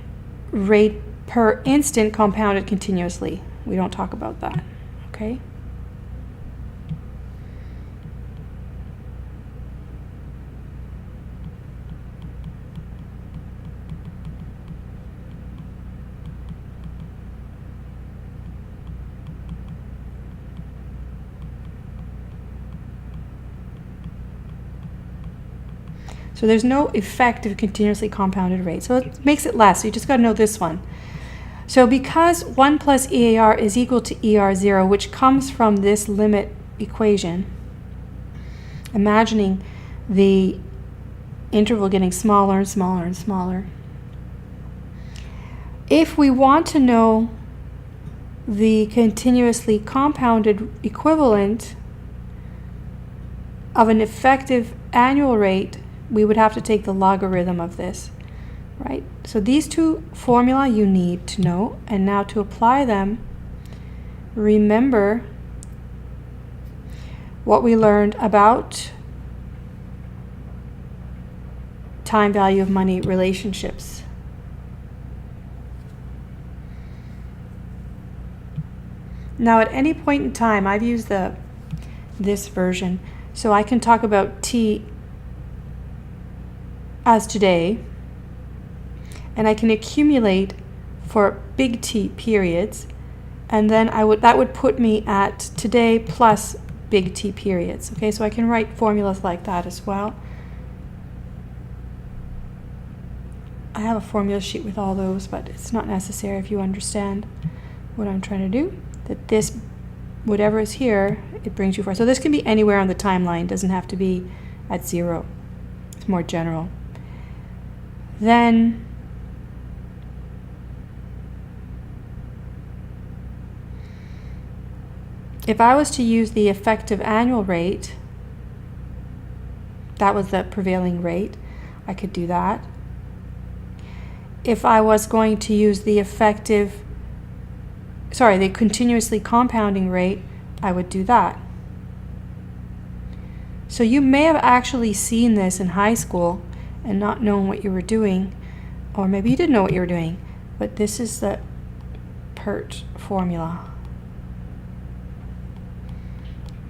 rate per instant compounded continuously. We don't talk about that, okay? So there's no effective continuously compounded rate. So it makes it less. So you just got to know this one. So because 1 plus EAR is equal to ER0, which comes from this limit equation, imagining the interval getting smaller and smaller and smaller. If we want to know the continuously compounded equivalent of an effective annual rate, we would have to take the logarithm of this, right? So these two formula you need to know, and now to apply them, remember what we learned about time value of money relationships. Now at any point in time, I've used this version, so I can talk about T as today, and I can accumulate for big T periods, and then that would put me at today plus big T periods. Okay, so I can write formulas like that as well. I have a formula sheet with all those, but it's not necessary if you understand what I'm trying to do. That this, whatever is here, it brings you forward. So this can be anywhere on the timeline. It doesn't have to be at 0. It's more general. Then if I was to use the effective annual rate, that was the prevailing rate, I could do that. If I was going to use the continuously compounding rate, I would do that. So you may have actually seen this in high school and not known what you were doing, or maybe you did know what you were doing, but this is the PERT formula,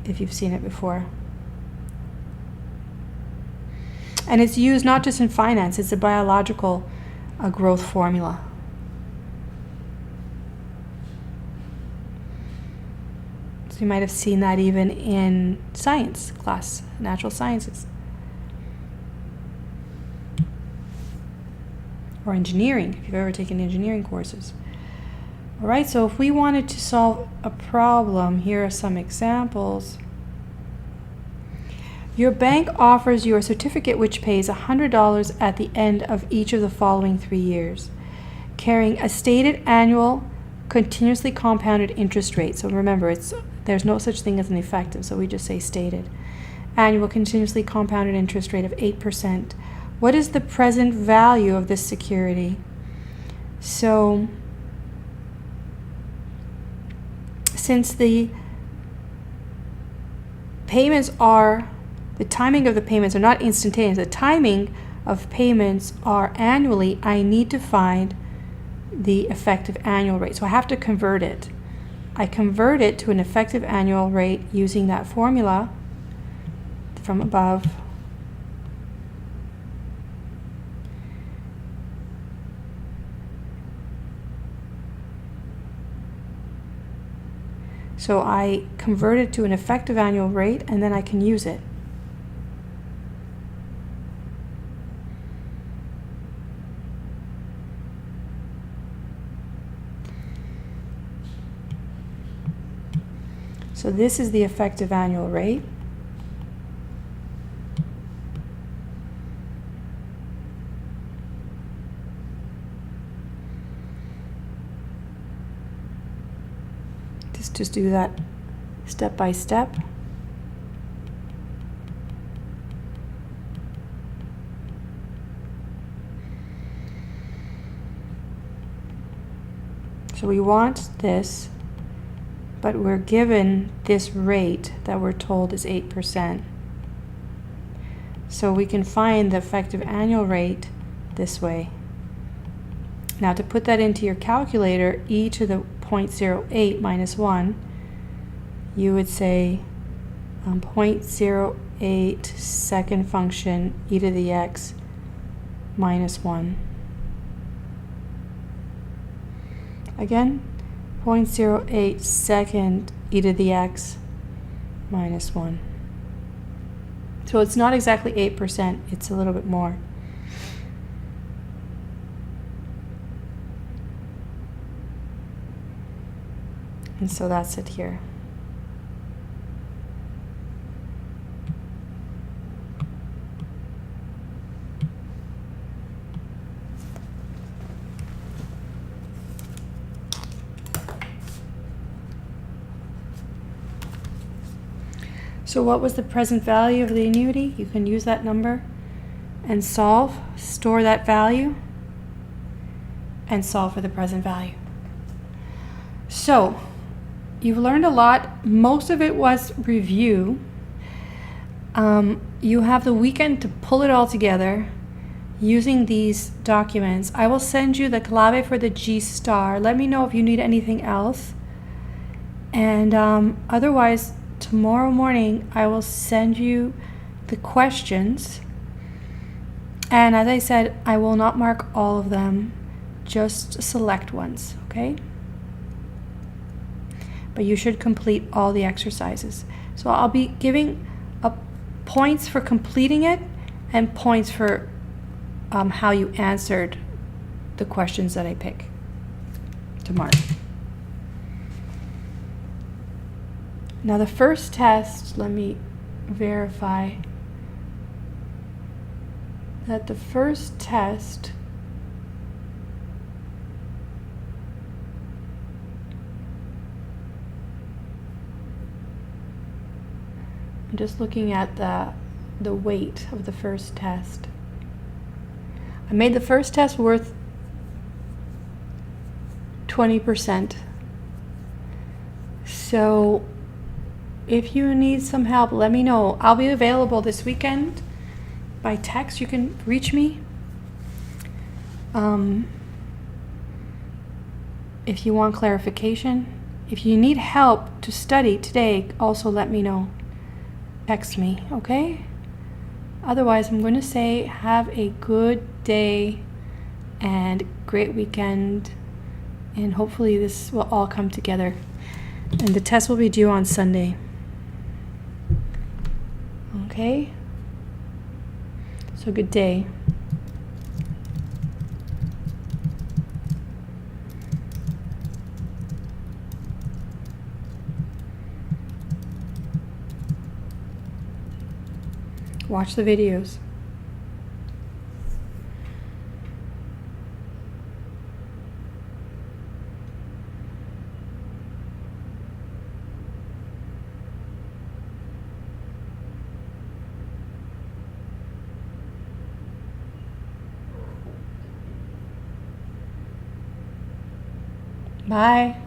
if you've seen it before. And it's used not just in finance, it's a biological growth formula. So you might have seen that even in science class, natural sciences. Or engineering, if you've ever taken engineering courses. All right, so if we wanted to solve a problem, here are some examples. Your bank offers you a certificate which pays $100 at the end of each of the following 3 years, carrying a stated annual continuously compounded interest rate. So remember, there's no such thing as an effective, so we just say stated. Annual continuously compounded interest rate of 8%. What is the present value of this security? So since the timing of the payments are not instantaneous, the timing of payments are annually, I need to find the effective annual rate. So I have to convert it. I convert it to an effective annual rate using that formula from above. So I convert it to an effective annual rate, and then I can use it. So this is the effective annual rate. Just do that step by step. So we want this, but we're given this rate that we're told is 8%. So we can find the effective annual rate this way. Now to put that into your calculator, e to the 0.08 minus 1, you would say 0.08 second function e to the x minus 1. Again, 0.08 second e to the x minus 1. So it's not exactly 8%, it's a little bit more. And so that's it here. So what was the present value of the annuity? You can use that number and store that value, and solve for the present value. So you've learned a lot. Most of it was review. You have the weekend to pull it all together using these documents. I will send you the clave for the G star. Let me know if you need anything else. And otherwise, tomorrow morning I will send you the questions. And as I said, I will not mark all of them. just select ones, okay? But you should complete all the exercises. So I'll be giving points for completing it and points for how you answered the questions that I pick to mark. Now the first test, let me verify that the first test I'm just looking at the weight of the first test. I made the first test worth 20%. So if you need some help, let me know. I'll be available this weekend by text. You can reach me. If you want clarification, if you need help to study today, also let me know. Text me, okay? Otherwise, I'm going to say have a good day and great weekend, and hopefully this will all come together. And the test will be due on Sunday. Okay? So good day. Watch the videos. Bye.